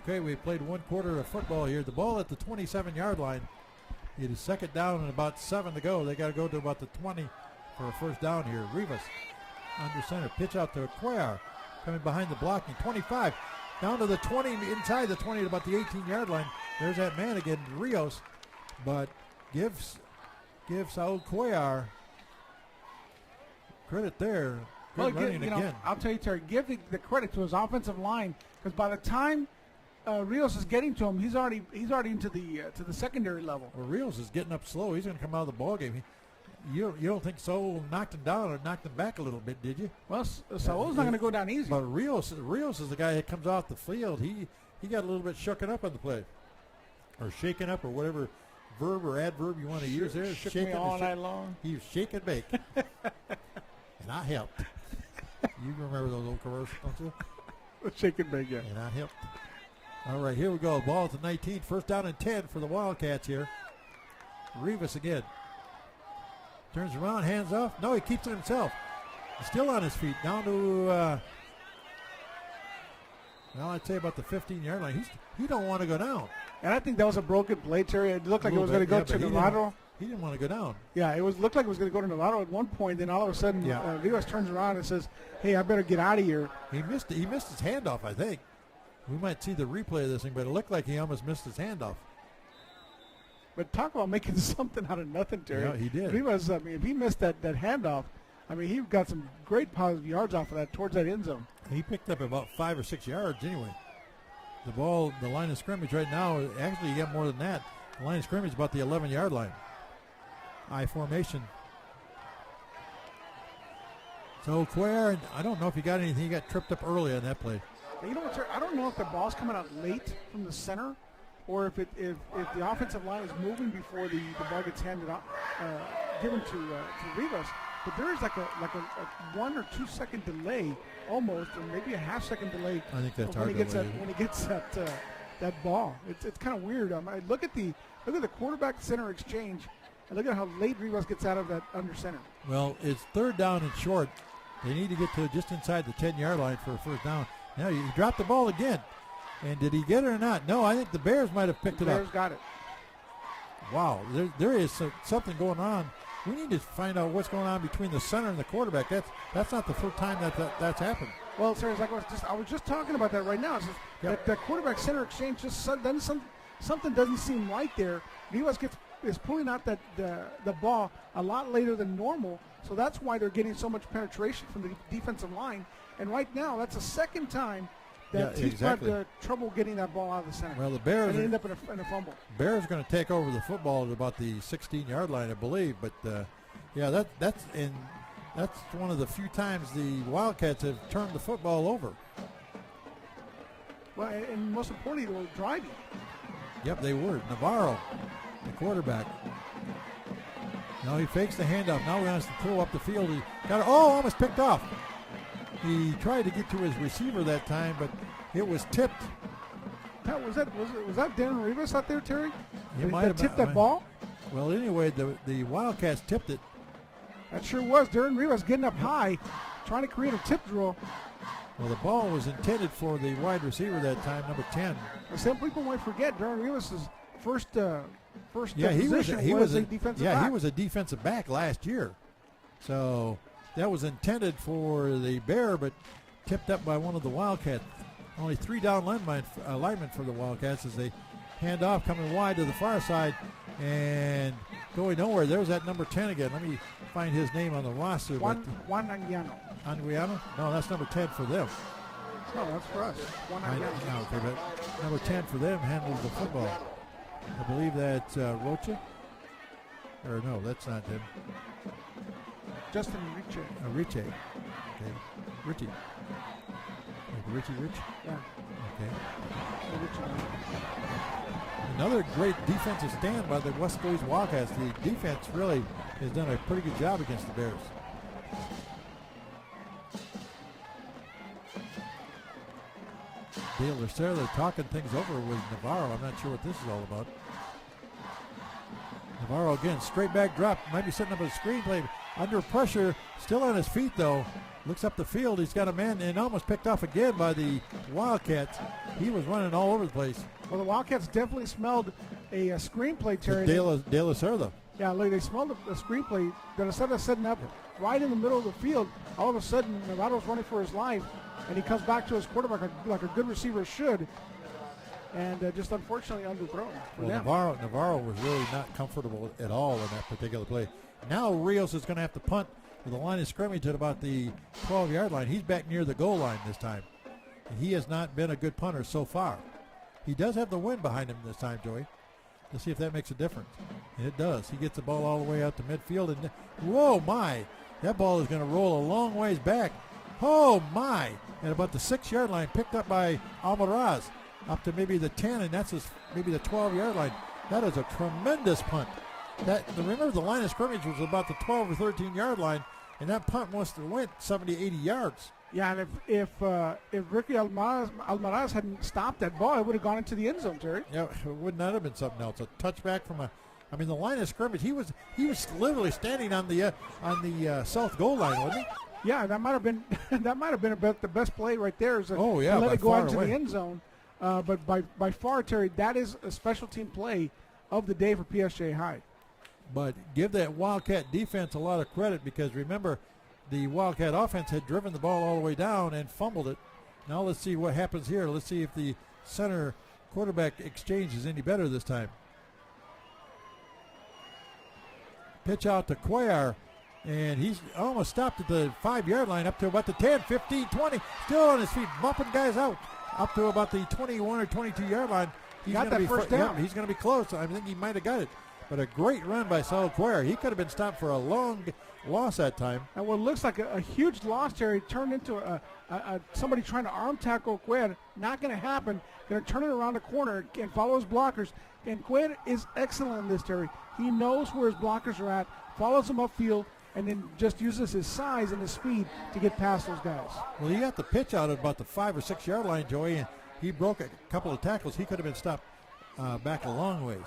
Okay, we played 1 quarter of football here. The ball at the 27-yard line. It is second down and about 7 to go. They got to go to about the 20 for a first down here. Rivas under center. Pitch out to Cuellar. Coming behind the blocking. 25. Down to the 20, inside the 20 to about the 18-yard line. There's that man again, Rios. But give Saul Cuellar credit there. Good running again. I'll tell you, Terry, give the credit to his offensive line, because by the time Rios is getting to him, he's already into the secondary level. Well, Rios is getting up slow. He's going to come out of the ball game. You don't think Saul knocked him down or knocked him back a little bit, did you? Well, Saul's not going to go down easy. But Rios is the guy that comes off the field. He got a little bit shooken up on the play, or shaken up, or whatever verb or adverb you want to use there. Shook me all night long. He was shake and bake, and I helped. You remember those old commercials, don't you? Shake and bake, yeah. And I helped. All right, here we go. Ball at the 19. First down and 10 for the Wildcats here. Rivas again. Turns around, hands off. No, he keeps it himself. He's still on his feet. Down to, well, I'd say about the 15-yard line. He don't want to go down. And I think that was a broken play, Terry. It looked like it was going to go to Novato. He didn't want to go down. Yeah, looked like it was going to go to Novato at one point. Then all of a sudden, Rivas turns around and says, "Hey, I better get out of here." He missed his handoff, I think. We might see the replay of this thing, but it looked like he almost missed his handoff. But talk about making something out of nothing, Terry. Yeah, he did. Rivas, if he missed that handoff, he got some great positive yards off of that towards that end zone. He picked up about 5 or 6 yards anyway. The ball, the line of scrimmage right now, actually you got more than that. The line of scrimmage is about the 11-yard line. I formation. So Cuellar, I don't know if he got anything. He got tripped up early on that play. You know what, Terry? I don't know if the ball's coming out late from the center, or if the offensive line is moving before the ball gets handed out, given to Rivas. But there is like a 1 or 2 second delay, almost, or maybe a half second delay. I think that's when he gets that ball. It's kind of weird. Look at the quarterback center exchange, And look at how late Rivas gets out of that under center. Well, it's third down and short. They need to get to just inside the 10-yard line for a first down. Now, he dropped the ball again. And did he get it or not? No, I think the Bears might have picked it up. Bears got it. Wow, there is something going on. We need to find out what's going on between the center and the quarterback. That's not the first time that's happened. Well, sir, I was just talking about that right now. It's just that quarterback center exchange just something doesn't seem right there. Rivas is pulling out the ball a lot later than normal, so that's why they're getting so much penetration from the defensive line. And right now, that's the second time that he's had trouble getting that ball out of the center. Well, the Bears end up in a fumble. Bears are going to take over the football at about the 16-yard line, I believe. But that's one of the few times the Wildcats have turned the football over. Well, and most importantly, they were driving. Yep, they were. Navarro, the quarterback. Now he fakes the handoff. Now he wants to throw up the field. He got it. Oh, almost picked off. He tried to get to his receiver that time, but it was tipped. Was that Darren Rivas out there, Terry? He might have tipped that ball. Well, anyway, the Wildcats tipped it. That sure was. Darren Rivas getting up high, trying to create a tip drill. Well, the ball was intended for the wide receiver that time, number 10. Some people might forget Darren Rivas' first position he was a defensive back. Yeah, he was a defensive back last year. So that was intended for the Bear, but tipped up by one of the Wildcats. Only 3 down linemen for the Wildcats as they hand off, coming wide to the far side and going nowhere. There's that number 10 again. Let me find his name on the roster. Juan Anguiano. Anguiano? No, that's number 10 for them. No, that's for us. Juan Anguiano. Okay, but number 10 for them handles the football. I believe that's Rocha. Or no, that's not him. Justin Riche. Riche. Okay. Richie. Like Richie Rich? Yeah. Okay. Another great defensive stand by the West Louis Wildcats. The defense really has done a pretty good job against the Bears. Dale Lucero talking things over with Navarro. I'm not sure what this is all about. Navarro again, straight back drop. Might be setting up a screenplay. Under pressure, still on his feet though. Looks up the field. He's got a man and almost picked off again by the Wildcats. He was running all over the place. Well, the Wildcats definitely smelled a screenplay, Terry. Dale Lucero. Yeah, look, they smelled a screenplay that instead of setting up right in the middle of the field, all of a sudden Navarro's running for his life, and he comes back to his quarterback like a good receiver should, and just unfortunately underthrown. Well, Navarro was really not comfortable at all in that particular play. Now Rios is going to have to punt with the line of scrimmage at about the 12-yard line. He's back near the goal line this time, and he has not been a good punter so far. He does have the wind behind him this time, Joey. Let's see if that makes a difference. And it does. He gets the ball all the way out to midfield. And whoa, my. That ball is going to roll a long ways back. Oh, my. At about the 6-yard line, picked up by Almaraz. Up to maybe the 10, and that's maybe the 12-yard line. That is a tremendous punt. Remember, the line of scrimmage was about the 12 or 13-yard line, and that punt must have went 70, 80 yards. Yeah, and if Ricky Almaraz hadn't stopped that ball, it would have gone into the end zone, Terry. Yeah, it would not have been something else. A touchback from the line of scrimmage. He was literally standing on the south goal line, wasn't he? Yeah, that might have been about the best play right there. To let it go into the end zone. But by far, Terry, that is a special team play of the day for PSG High. But give that Wildcat defense a lot of credit, because remember, the Wildcat offense had driven the ball all the way down and fumbled it. Now let's see what happens here. Let's see if the center quarterback exchange is any better this time. Pitch out to Cuellar, and he's almost stopped at the 5-yard line, up to about the 10, 15, 20. Still on his feet, bumping guys out. Up to about the 21 or 22-yard line. He got that first down. He's going to be close. I think he might have got it. But a great run by Saul Cuellar. He could have been stopped for a long loss that time. And what looks like a huge loss, Terry, turned into somebody trying to arm tackle Cuellar. Not going to happen. Going to turn it around the corner and follow his blockers. And Cuellar is excellent in this, Terry. He knows where his blockers are at, follows them upfield, and then just uses his size and his speed to get past those guys. Well, he got the pitch out at about the 5 or 6 yard line, Joey, and he broke a couple of tackles. He could have been stopped back a long ways.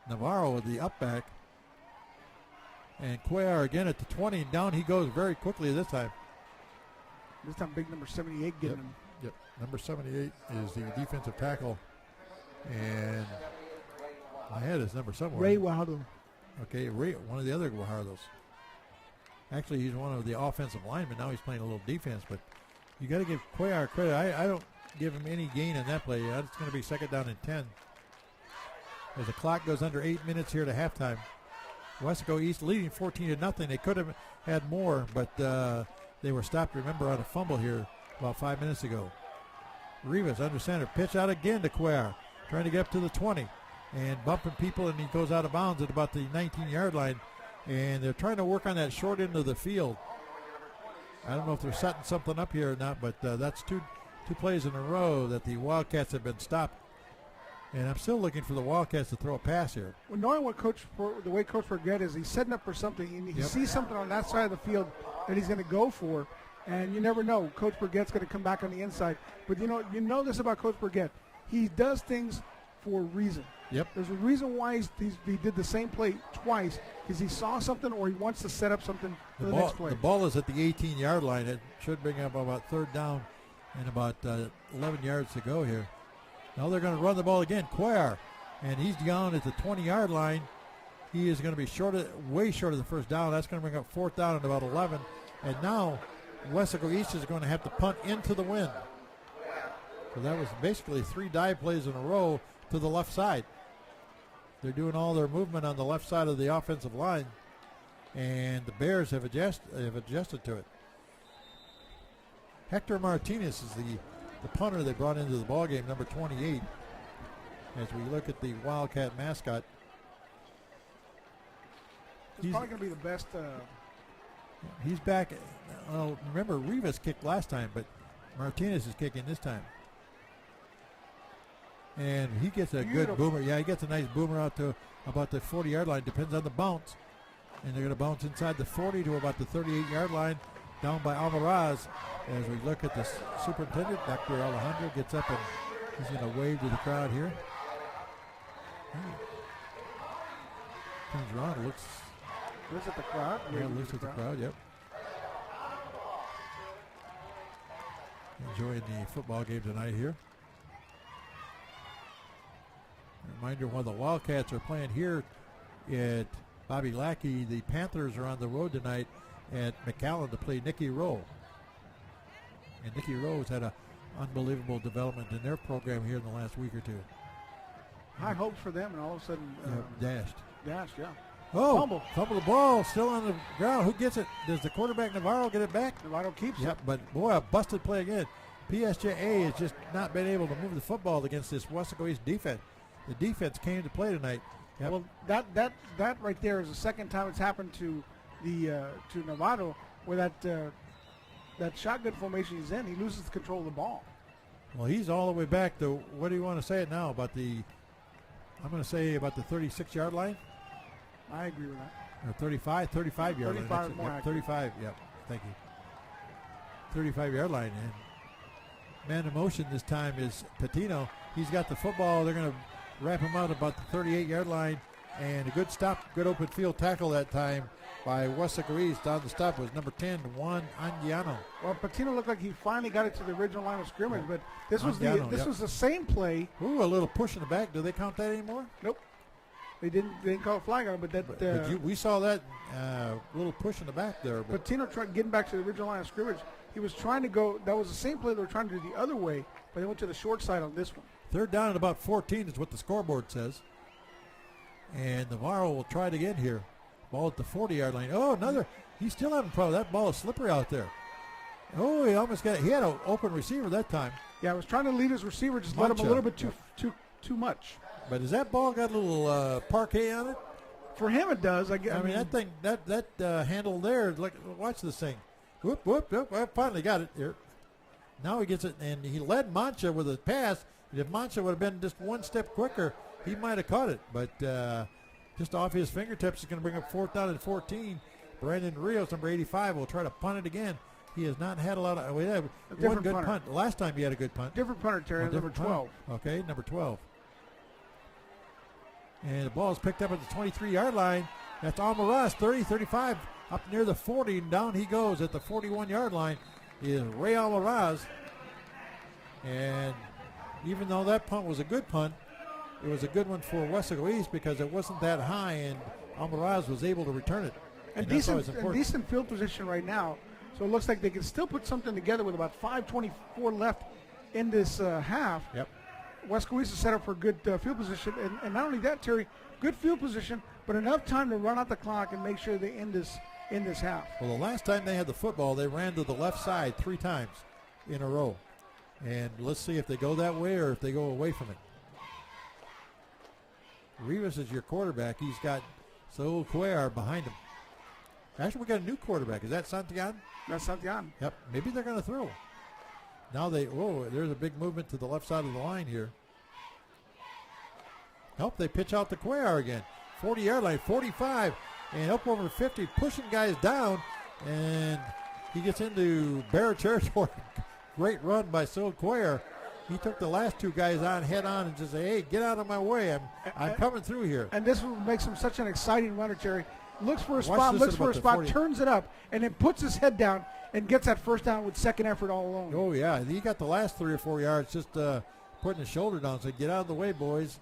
Navarro with the up back. And Cuellar again at the 20, and down he goes very quickly this time. This time big number 78 getting him. Yep, number 78 is the defensive tackle. And I had his number somewhere. Ray Guajardo. Okay, Ray, one of the other Guajardos. Actually, he's one of the offensive linemen. Now he's playing a little defense, but you got to give Cuellar credit. I don't give him any gain on that play. It's going to be second down and 10. As the clock goes under 8 minutes here to halftime. Weslaco East leading 14-0. They could have had more, but they were stopped, remember, on a fumble here about 5 minutes ago. Rivas under center. Pitch out again to Cuellar. Trying to get up to the 20. And bumping people, and he goes out of bounds at about the 19-yard line. And they're trying to work on that short end of the field. I don't know if they're setting something up here or not, but that's two plays in a row that the Wildcats have been stopped. And I'm still looking for the Wildcats to throw a pass here. Well, knowing the way Coach Forget is, he's setting up for something, and he sees something on that side of the field that he's going to go for, and you never know. Coach Forget's going to come back on the inside. But you know this about Coach Forget. He does things for a reason. Yep. There's a reason why he did the same play twice, because he saw something or he wants to set up something for the next play. The ball is at the 18-yard line. It should bring up about third down and about 11 yards to go here. Now they're going to run the ball again. Cuellar, and he's down at the 20-yard line. He is going to be way short of the first down. That's going to bring up fourth down and about 11. And now Weslaco East is going to have to punt into the wind. So that was basically 3 dive plays in a row to the left side. They're doing all their movement on the left side of the offensive line, and the Bears have adjusted to it. Hector Martinez is the punter they brought into the ballgame, number 28. As we look at the Wildcat mascot, he's probably going to be the best. He's back. Remember, Rivas kicked last time, but Martinez is kicking this time. And he gets a good boomer. Yeah, he gets a nice boomer out to about the 40-yard line. Depends on the bounce. And they're going to bounce inside the 40 to about the 38-yard line, down by Alvarez. As we look at the superintendent, Dr. Alejandro gets up and he's going to wave to the crowd here. Turns around, looks at the crowd. Yeah, looks at the crowd, yep. Enjoying the football game tonight here. Reminder, while the Wildcats are playing here at Bobby Lackey, the Panthers are on the road tonight at McAllen to play Nicky Rowe. And Nicky Rowe has had an unbelievable development in their program here in the last week or two. High hopes for them, and all of a sudden dashed, yeah. Oh, fumble the ball, still on the ground. Who gets it? Does the quarterback Navarro get it back? Navarro keeps it. Yep, but boy, a busted play again. PSJA has just not been able to move the football against this Weslaco East defense. The defense came to play tonight. Yep. Well, that right there is the second time it's happened to to Navarro, where that shotgun formation he's in, he loses control of the ball. Well, he's all the way back to, what do you want to say it now about I'm going to say about the 36-yard line. I agree with that. Or 35 yard line. 35 more. 35. Yep. Thank you. 35-yard line, and man in motion this time is Patino. He's got the football. They're going to wrap him out about the 38-yard line, and a good stop, good open field tackle that time by Weslaco East. On the stop was number 10, Juan Anguiano. Well, Patino looked like he finally got it to the original line of scrimmage, but this was Anguiano, was the same play. Ooh, a little push in the back. Do they count that anymore? Nope. They didn't call a flag on it, but we saw that little push in the back there. But Patino tried getting back to the original line of scrimmage. He was trying to go. That was the same play they were trying to do the other way, but they went to the short side on this one. Third down at about 14 is what the scoreboard says. And Navarro will try it again here. Ball at the 40-yard line. Oh, another. He's still having problems. That ball is slippery out there. Oh, he almost got it. He had an open receiver that time. Yeah, I was trying to lead his receiver, just let him a little bit too much. But has that ball got a little parquet on it? For him, it does. I mean, that thing, that handle there. Look, watch this thing. Whoop, whoop, whoop. I finally got it here. Now he gets it, and he led Mancha with a pass. If Mancha would have been just one step quicker, he might have caught it. But just off his fingertips, is going to bring up fourth down and 14. Brandon Rios, number 85, will try to punt it again. He has not had a lot of. We have one good punt. Last time he had a good punt. Different punter, Terry. Number 12. Okay, number 12. And the ball is picked up at the 23-yard line. That's Almaraz, 30, 35, up near the 40, and down he goes at the 41-yard line is Ray Almaraz. And even though that punt was a good punt, it was a good one for Weslaco East because it wasn't that high, and Almaraz was able to return it. And decent field position right now. So it looks like they can still put something together with about 5:24 left in this half. Yep. Weslaco East is set up for good field position. And not only that, Terry, good field position, but enough time to run out the clock and make sure they end this half. Well, the last time they had the football, they ran to the left side 3 times in a row. And let's see if they go that way or if they go away from it. Rivas is your quarterback. He's got Saul Cuellar behind him. Actually, we got a new quarterback. Is that Santiago? That's Santiago. Yep. Maybe they're going to throw. Now there's a big movement to the left side of the line here. They pitch out to Cuellar again. 40-yard line, 45, and up over 50, pushing guys down, and he gets into Bear territory. Great run by Saul Cuellar. He took the last 2 guys on head on and just say, hey, get out of my way. I'm coming through here. And this makes him such an exciting runner, Terry. Looks for a spot, turns it up, and then puts his head down and gets that first down with second effort all alone. Oh, yeah. He got the last 3 or 4 yards just putting his shoulder down. So get out of the way, boys.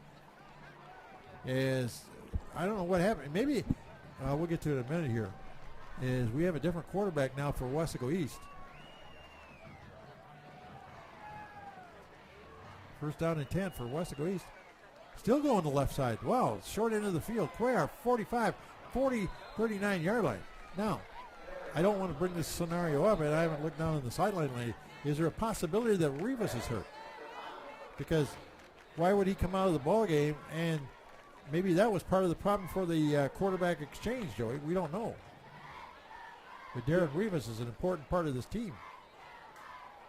I don't know what happened. Maybe we'll get to it in a minute here. We have a different quarterback now for Weslaco East. First down and 10 for Weslaco East. Still going to the left side. Wow, short end of the field. Cuellar, 45, 40, 39-yard line. Now, I don't want to bring this scenario up, and I haven't looked down on the sideline lately. Is there a possibility that Rivas is hurt? Because why would he come out of the ball game? And maybe that was part of the problem for the quarterback exchange, Joey. We don't know. But Derek Rivas is an important part of this team.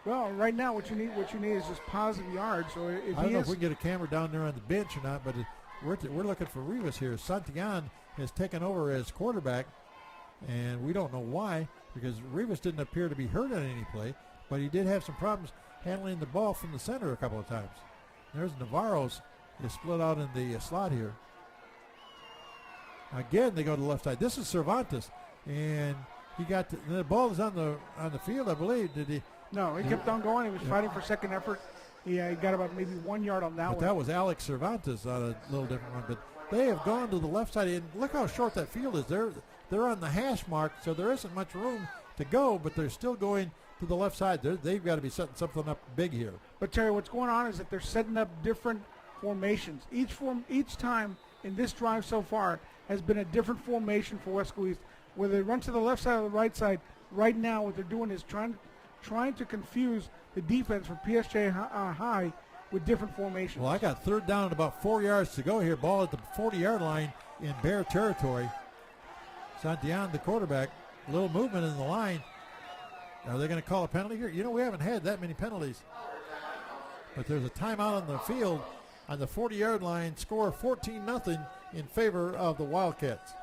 Well, right now what you need is just positive yards. So if I don't know if we can get a camera down there on the bench or not, but we're looking for Rivas here. Santiago has taken over as quarterback, and we don't know why, because Rivas didn't appear to be hurt on any play, but he did have some problems handling the ball from the center a couple of times. There's Navarro's is split out in the slot here. Again, they go to the left side. This is Cervantes, and he got the ball is on the field, I believe. Did he? No, he kept on going. He was fighting for second effort. He got about maybe 1 yard on that one. But that was Alex Cervantes on a little different one. But they have gone to the left side, and look how short that field is. They're on the hash mark, so there isn't much room to go, but they're still going to the left side. They've got to be setting something up big here. But, Terry, what's going on is that they're setting up different formations. Each time in this drive so far has been a different formation for Weslaco East. Whether they run to the left side or the right side, right now what they're doing is trying to confuse the defense from PSJ High with different formations. Well, I got third down and about 4 yards to go here. Ball at the 40-yard line in Bear territory. Santiago, the quarterback, a little movement in the line. Are they going to call a penalty here? You know, we haven't had that many penalties. But there's a timeout on the field on the 40-yard line. Score 14-0 in favor of the Wildcats.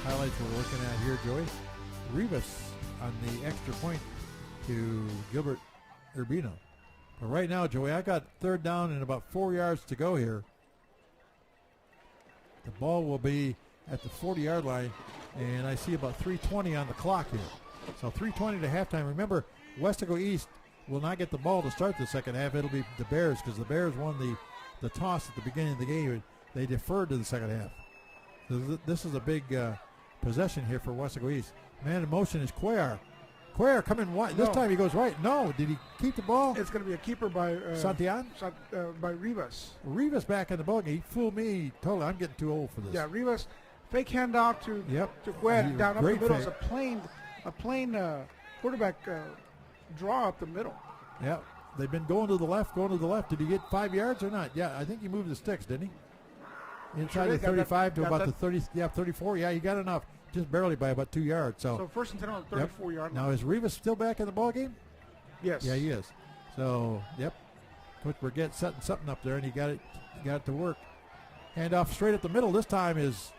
Highlights we're looking at here, Joey. Rivas on the extra point to Gilbert Urbino. But right now, Joey, I got third down and about 4 yards to go here. The ball will be at the 40-yard line, and I see about 3:20 on the clock here. So 3:20 to halftime. Remember, Weslaco East will not get the ball to start the second half. It'll be the Bears because the Bears won the toss at the beginning of the game. They deferred to the second half. So this is a big possession here for Weslaco East. Man in motion is Cuellar. Cuellar coming wide. This time he goes right. No, did he keep the ball? It's going to be a keeper by Santiago? By Rivas. Rivas back in the ball game. He fooled me totally. I'm getting too old for this. Yeah, Rivas, fake handoff to Cuellar down up the middle. It's a plain quarterback draw up the middle. Yep. they've been going to the left. Did he get 5 yards or not? Yeah, I think he moved the sticks, didn't he? Inside the 35 to about the 30, 34. Yeah, he got enough, just barely by about 2 yards. So first and 10 on the 34-yard line. Now, is Rivas still back in the ball game? Yes. Yeah, he is. So, yep. Coach Burgett setting something up there, and he got it to work. Hand off straight up the middle. This time is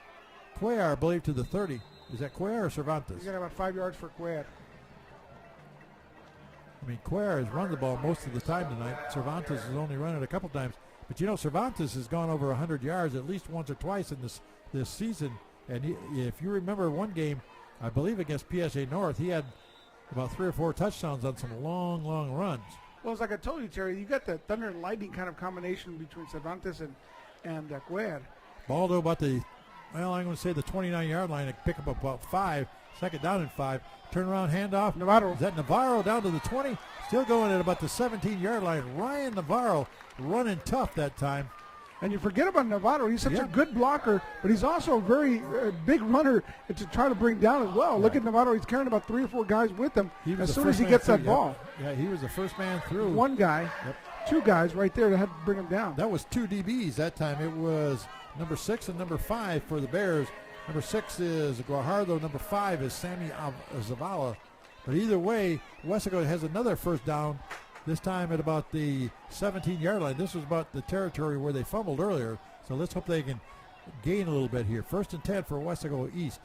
Cuellar, I believe, to the 30. Is that Cuellar or Cervantes? He's got about 5 yards for Cuellar. I mean, Cuellar has run the ball most of the time tonight. Cervantes has only run it a couple times. But, you know, Cervantes has gone over 100 yards at least once or twice in this season. And if you remember one game, I believe against PSA North, he had about 3 or 4 touchdowns on some long, long runs. Well, it's like I told you, Terry, you got the thunder and lightning kind of combination between Cervantes and Cuellar. Ball to about I'm going to say the 29-yard line and pick up about 5. Second down and 5. Turnaround handoff. Navarro. Is that Navarro down to the 20? Still going at about the 17-yard line. Ryan Navarro running tough that time. And you forget about Navarro. He's such a good blocker, but he's also a very big runner to try to bring down as well. Look at Navarro. He's carrying about 3 or 4 guys with him as soon as he gets that ball. Yeah, he was the first man through. One guy, 2 guys right there that had to bring him down. That was 2 DBs that time. It was number 6 and number 5 for the Bears. Number 6 is Guajardo. Number 5 is Sammy Zavala. But either way, Weslaco has another first down, this time at about the 17-yard line. This was about the territory where they fumbled earlier. So let's hope they can gain a little bit here. 1st and 10 for Weslaco East.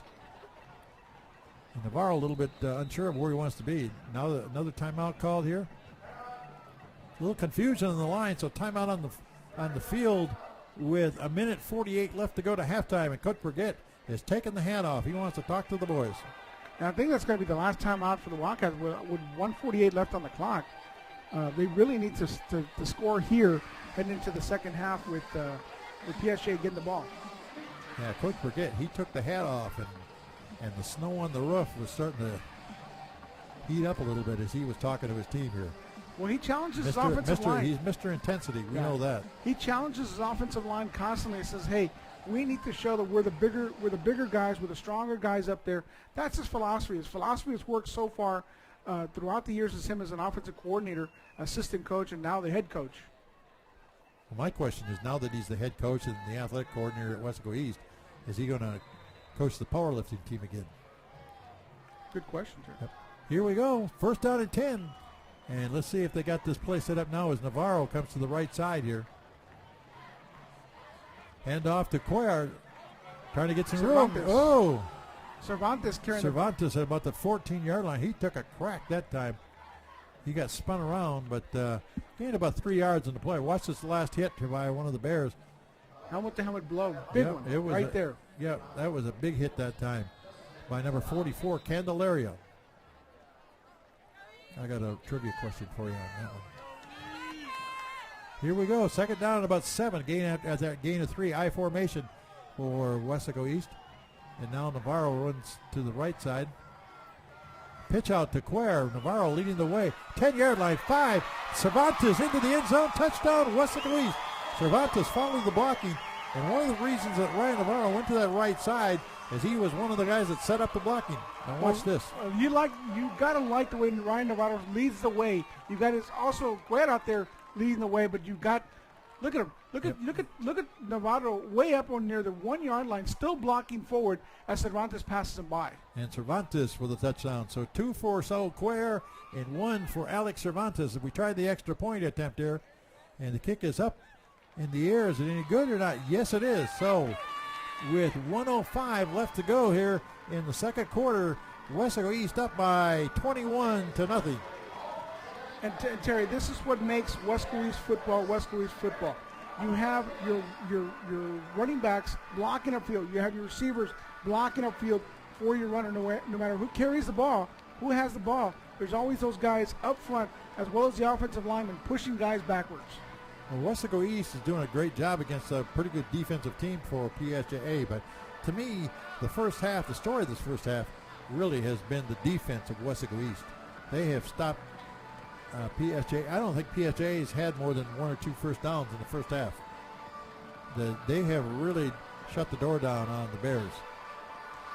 And Navarro a little bit unsure of where he wants to be. Now another timeout called here. A little confusion on the line, so timeout on the field with 1:48 left to go to halftime. And Coach Burgett is taking the hat off. He wants to talk to the boys. And I think that's going to be the last time out for the Wildcats with 1:48 left on the clock. They really need to score here heading into the second half with PSG getting the ball. Yeah, Coach Burgett, he took the hat off, and the snow on the roof was starting to heat up a little bit as he was talking to his team here. Well, he challenges his offensive line. He's Mr. Intensity. We know that. He challenges his offensive line constantly and says, hey, we need to show that we're the bigger guys, we're the stronger guys up there. That's his philosophy. His philosophy has worked so far throughout the years as him as an offensive coordinator, assistant coach, and now the head coach. Well, my question is, now that he's the head coach and the athletic coordinator at Weslaco East, is he going to coach the powerlifting team again? Good question, Terry. Yep. Here we go. 1st down and 10. And let's see if they got this play set up now as Navarro comes to the right side here. Hand off to Cuellar, trying to get some room. Oh! Cervantes carrying Cervantes at about the 14-yard line. He took a crack that time. He got spun around, but gained about 3 yards on the play. Watch this last hit by one of the Bears. Helmet-to-helmet blow. Big one, it was right there. Yeah, that was a big hit that time by number 44, Candelaria. I got a trivia question for you on that one. Here we go. 2nd down and about 7. Gain of 3. I formation for Weslaco East. And now Navarro runs to the right side. Pitch out to Cuellar. Navarro leading the way. 10-yard line. 5. Cervantes into the end zone. Touchdown, Weslaco East. Cervantes following the blocking. And one of the reasons that Ryan Navarro went to that right side is he was one of the guys that set up the blocking. Now watch this. You gotta like the way Ryan Navarro leads the way. You got also Cuellar out there leading the way, but you got look at him. Look at Navarro way up on near the 1-yard line, still blocking forward as Cervantes passes him by. And Cervantes for the touchdown. So 2 for Saul Cuellar and 1 for Alex Cervantes. We tried the extra point attempt there, and the kick is up in the air. Is it any good or not? Yes, it is. So with 1:05 left to go here in the second quarter, Weslaco East up by 21-0. And Terry, this is what makes Weslaco East football. You have your running backs blocking upfield. You have your receivers blocking upfield for your runner. No matter who carries the ball, who has the ball, there's always those guys up front as well as the offensive linemen pushing guys backwards. Well, Weslaco East is doing a great job against a pretty good defensive team for PSJA, but to me, the story of this first half really has been the defense of Weslaco East. They have stopped PSJA. I don't think PSJA has had more than 1 or 2 first downs in the first half. They have really shut the door down on the Bears.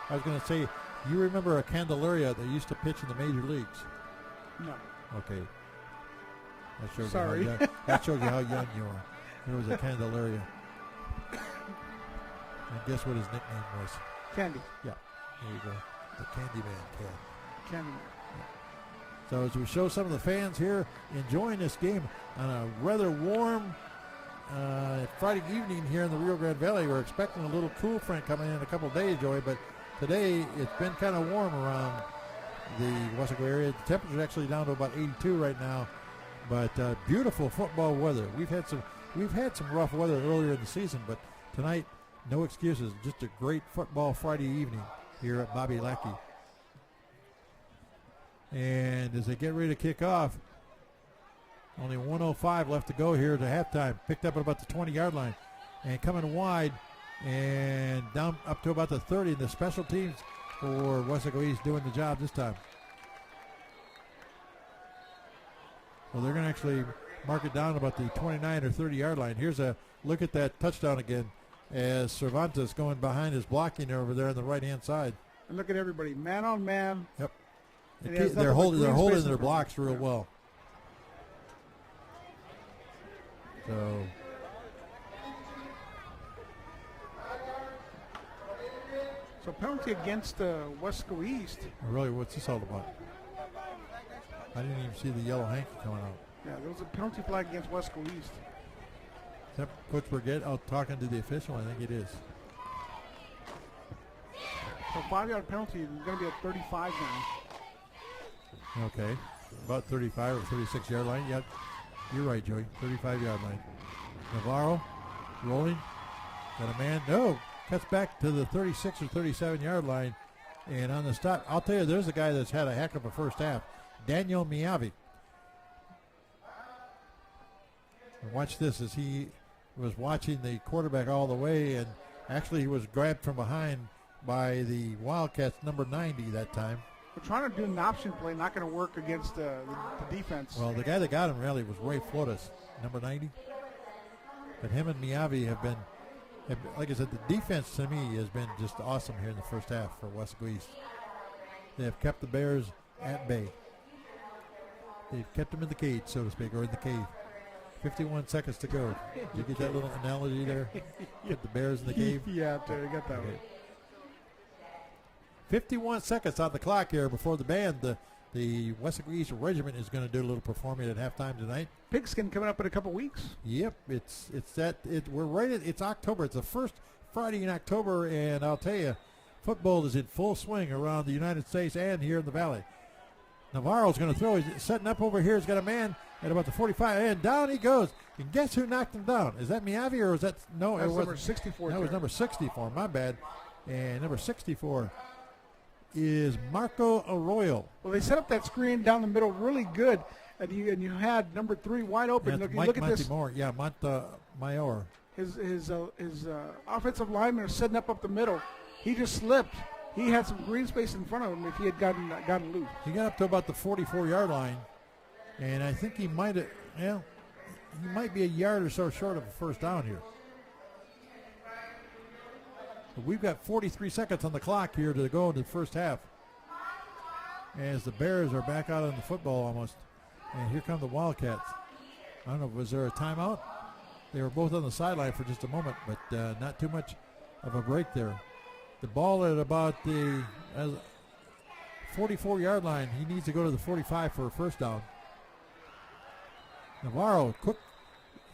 I was going to say, you remember a Candelaria that used to pitch in the major leagues? No. Okay. Sorry. That shows you how young you are. There was a Candelaria. And guess what his nickname was? Candy. Yeah, there you go. The Candyman Cat. Candy. So as we show some of the fans here enjoying this game on a rather warm Friday evening here in the Rio Grande Valley. We're expecting a little cool front coming in a couple of days, Joey, but today it's been kind of warm around the Weslaco area. The temperature's actually down to about 82 right now, but beautiful football weather. We've had some rough weather earlier in the season, but tonight, no excuses. Just a great football Friday evening here at Bobby Lackey. And as they get ready to kick off, only 1:05 left to go here to halftime. Picked up at about the 20-yard line. And coming wide and down up to about the 30. And the special teams for Weslaco East doing the job this time. So they're going to actually mark it down about the 29 or 30-yard line. Here's a look at that touchdown again as Cervantes going behind his blocking over there on the right-hand side. And look at everybody, man on man. Yep. They're holding their blocks real well. So penalty against Weslaco East. Really, what's this all about? I didn't even see the yellow hanky coming out. Yeah, there was a penalty flag against Weslaco East. Is that Coach Burgett out talking to the official? I think it is. So 5-yard penalty is going to be at 35 now. Okay, about 35 or 36-yard line. Yep, you're right, Joey. 35-yard line. Navarro rolling. Got a man. No, cuts back to the 36 or 37-yard line. And on the stop, I'll tell you, there's a guy that's had a heck of a first half. Daniel Miyavi. And watch this as he was watching the quarterback all the way, and actually he was grabbed from behind by the Wildcats, number 90 that time. We're trying to do an option play, not going to work against the defense. Well, the guy that got him really was Ray Flores, number 90. But him and Miyavi have been, like I said, the defense to me has been just awesome here in the first half for Weslaco East. They have kept the Bears at bay. They've kept them in the cage, so to speak, or in the cave. 51 seconds to go. Did you get that little analogy there? Get the Bears in the cave? Yeah, I got that one. 51 seconds on the clock here before the band. The Weslaco East Regiment is going to do a little performing at halftime tonight. Pigskin coming up in a couple weeks. Yep, we're right at, it's October. It's the first Friday in October, and I'll tell you, football is in full swing around the United States and here in the Valley. Navarro's going to throw. He's setting up over here. He's got a man at about the 45, and down he goes. And guess who knocked him down? Is that Miyavi or was that no? That was number 64. That was number 64. My bad. And number 64 is Marco Arroyo. Well, they set up that screen down the middle really good, and you had number 3 wide open. That's look at this. Moore. Yeah, Mayor. His offensive linemen are setting up the middle. He just slipped. He had some green space in front of him if he had gotten loose. He got up to about the 44-yard line, and I think he might have. Well, he might be a yard or so short of a first down here. But we've got 43 seconds on the clock here to go into the first half. As the Bears are back out on the football almost. And here come the Wildcats. I don't know, was there a timeout? They were both on the sideline for just a moment, but not too much of a break there. The ball at about the 44-yard line. He needs to go to the 45 for a first down. Navarro, quick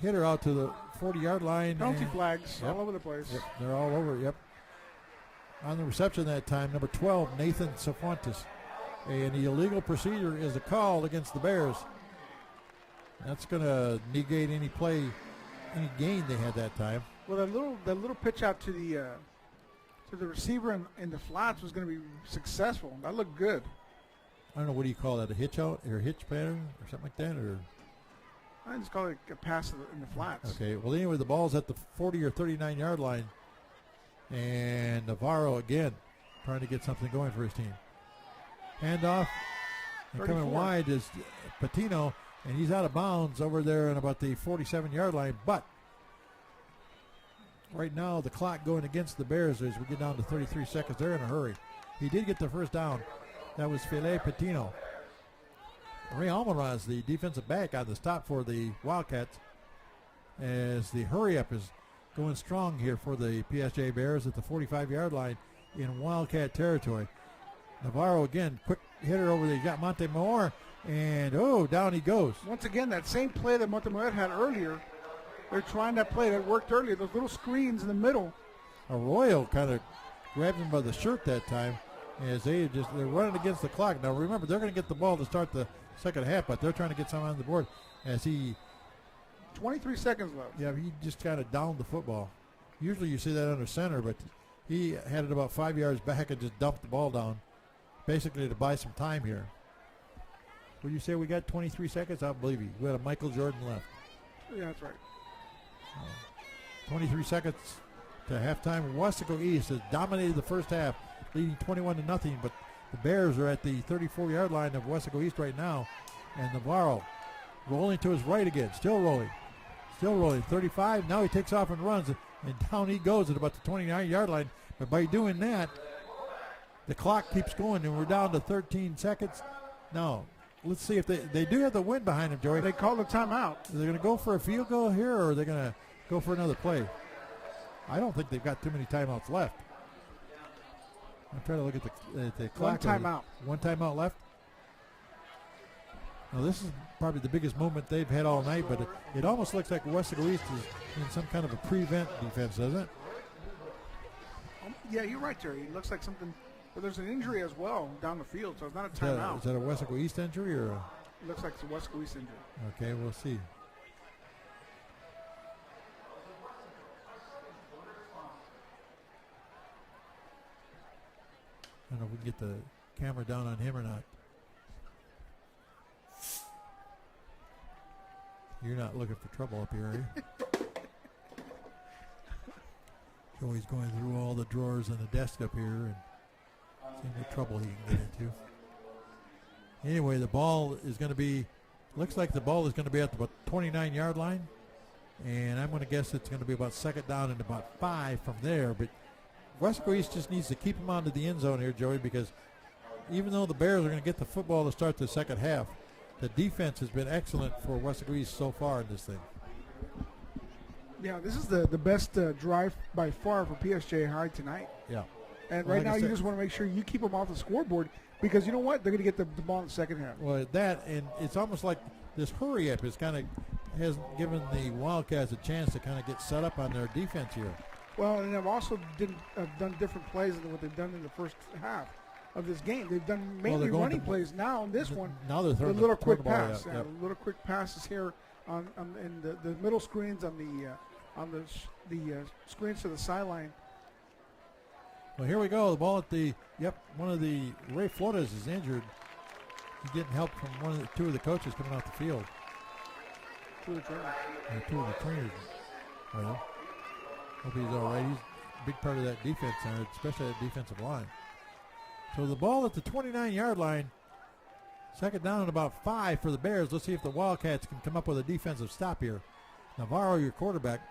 hitter out to the 40-yard line. Penalty flags all over the place. Yep, they're all over, yep. On the reception that time, number 12, Nathan Cifuentes. And the illegal procedure is a call against the Bears. That's going to negate any gain they had that time. Well, that little pitch out to the receiver in the flats was going to be successful. That looked good. I don't know, what do you call that, a hitch out or a hitch pattern or something like that? Or I just call it a pass in the flats. Okay, well, anyway, the ball's at the 40 or 39-yard line. And Navarro again trying to get something going for his team. Handoff. And coming wide is Patino, and he's out of bounds over there at about the 47-yard line. But right now the clock going against the Bears as we get down to 33 seconds. They're in a hurry. He did get the first down. That was File Patino. Ray Almanaz, the defensive back, on the stop for the Wildcats, as the hurry-up is going strong here for the PSJ Bears at the 45-yard line in Wildcat territory. Navarro again, quick hitter over there. You got Montemor, and down he goes. Once again, that same play that Montemor had earlier. They're trying that play that worked earlier. Those little screens in the middle. Arroyo kind of grabbed him by the shirt that time as they're running against the clock. Now remember, they're going to get the ball to start the second half, but they're trying to get something on the board as he 23 seconds left. Yeah, he just kind of downed the football. Usually you see that under center, but he had it about 5 yards back and just dumped the ball down, basically to buy some time here. Would you say we got 23 seconds? I believe you. We had a Michael Jordan left. Yeah, that's right. 23 seconds to halftime. Weslaco East has dominated the first half, leading 21-0, but the Bears are at the 34-yard line of Weslaco East right now, and Navarro rolling to his right again, still rolling. 35, now he takes off and runs, and down he goes at about the 29-yard line. But by doing that, the clock keeps going, and we're down to 13 seconds. Now, let's see if they do have the wind behind them, Joey. They call the timeout. Are they going to go for a field goal here, or are they going to go for another play? I don't think they've got too many timeouts left. I'm trying to look at the clock. One timeout left. Now, this is probably the biggest movement they've had all night, but it almost looks like Weslaco East is in some kind of a prevent defense, doesn't it? Yeah, you're right, Terry. It looks like something, but there's an injury as well down the field, so it's not a timeout. Is that a Weslaco East injury? Or it looks like it's a Weslaco East injury. Okay, we'll see. I don't know if we can get the camera down on him or not. You're not looking for trouble up here, are you? Joey's going through all the drawers and the desk up here and seeing what trouble he can get into. Anyway, the ball is going to be, looks like the ball is going to be at the 29-yard line. And I'm going to guess it's going to be about second down and about 5 from there. But Weslaco East just needs to keep him onto the end zone here, Joey, because even though the Bears are going to get the football to start the second half, the defense has been excellent for Weslaco East so far in this thing. Yeah, this is the best drive by far for PSJ High tonight. Yeah. And right now you just want to make sure you keep them off the scoreboard because you know what? They're going to get the ball in the second half. Well, that, and it's almost like this hurry-up is kind of hasn't given the Wildcats a chance to kind of get set up on their defense here. Well, and they've also done different plays than what they've done in the first half of this game. They've done mainly running plays now in this one. Now they're throwing the little quick pass. Yep. Little quick passes here in the middle screens on the screens to the sideline. Well, here we go. The ball at the one of the Ray Flores is injured. He's getting help from two of the coaches coming off the field. Two of the trainers. Two of the trainers. Well, hope he's all right. He's a big part of that defense, especially that defensive line. So the ball at the 29-yard line. Second down and about 5 for the Bears. Let's see if the Wildcats can come up with a defensive stop here. Navarro, your quarterback,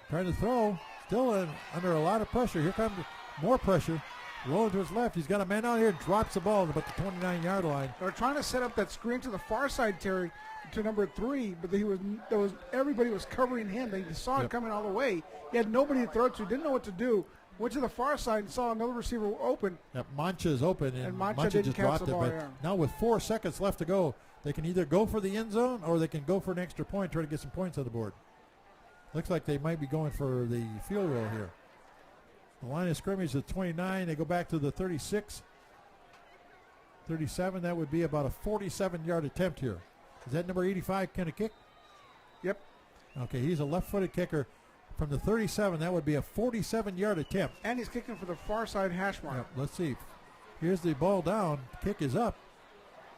trying to throw. Still under a lot of pressure. Here comes more pressure. Rolling to his left. He's got a man out here. Drops the ball at about the 29-yard line. They're trying to set up that screen to the far side, Terry, to number 3, but everybody was covering him. They saw it coming all the way. He had nobody to throw to. Didn't know what to do. Went to the far side and saw another receiver open. Yep, Mancha is open, and Mancha just dropped it. But now with 4 seconds left to go, they can either go for the end zone or they can go for an extra point, try to get some points on the board. Looks like they might be going for the field goal here. The line of scrimmage is 29. They go back to the 36. 37, that would be about a 47-yard attempt here. Is that number 85 going to kick? Yep. Okay, he's a left-footed kicker. From the 37, that would be a 47-yard attempt. And he's kicking for the far side hash mark. Yep, let's see. Here's the ball down. Kick is up.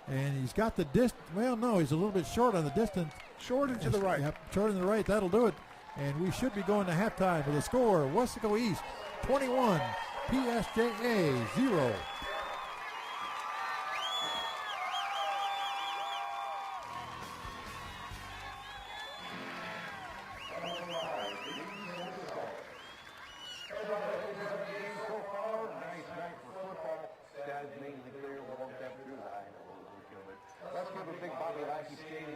And he's got the distance. Well, no, he's a little bit short on the distance. Short and to the right. Yep, short and to the right. That'll do it. And we should be going to halftime with a score. Weslaco East 21, PSJA 0. Lackey Stadium.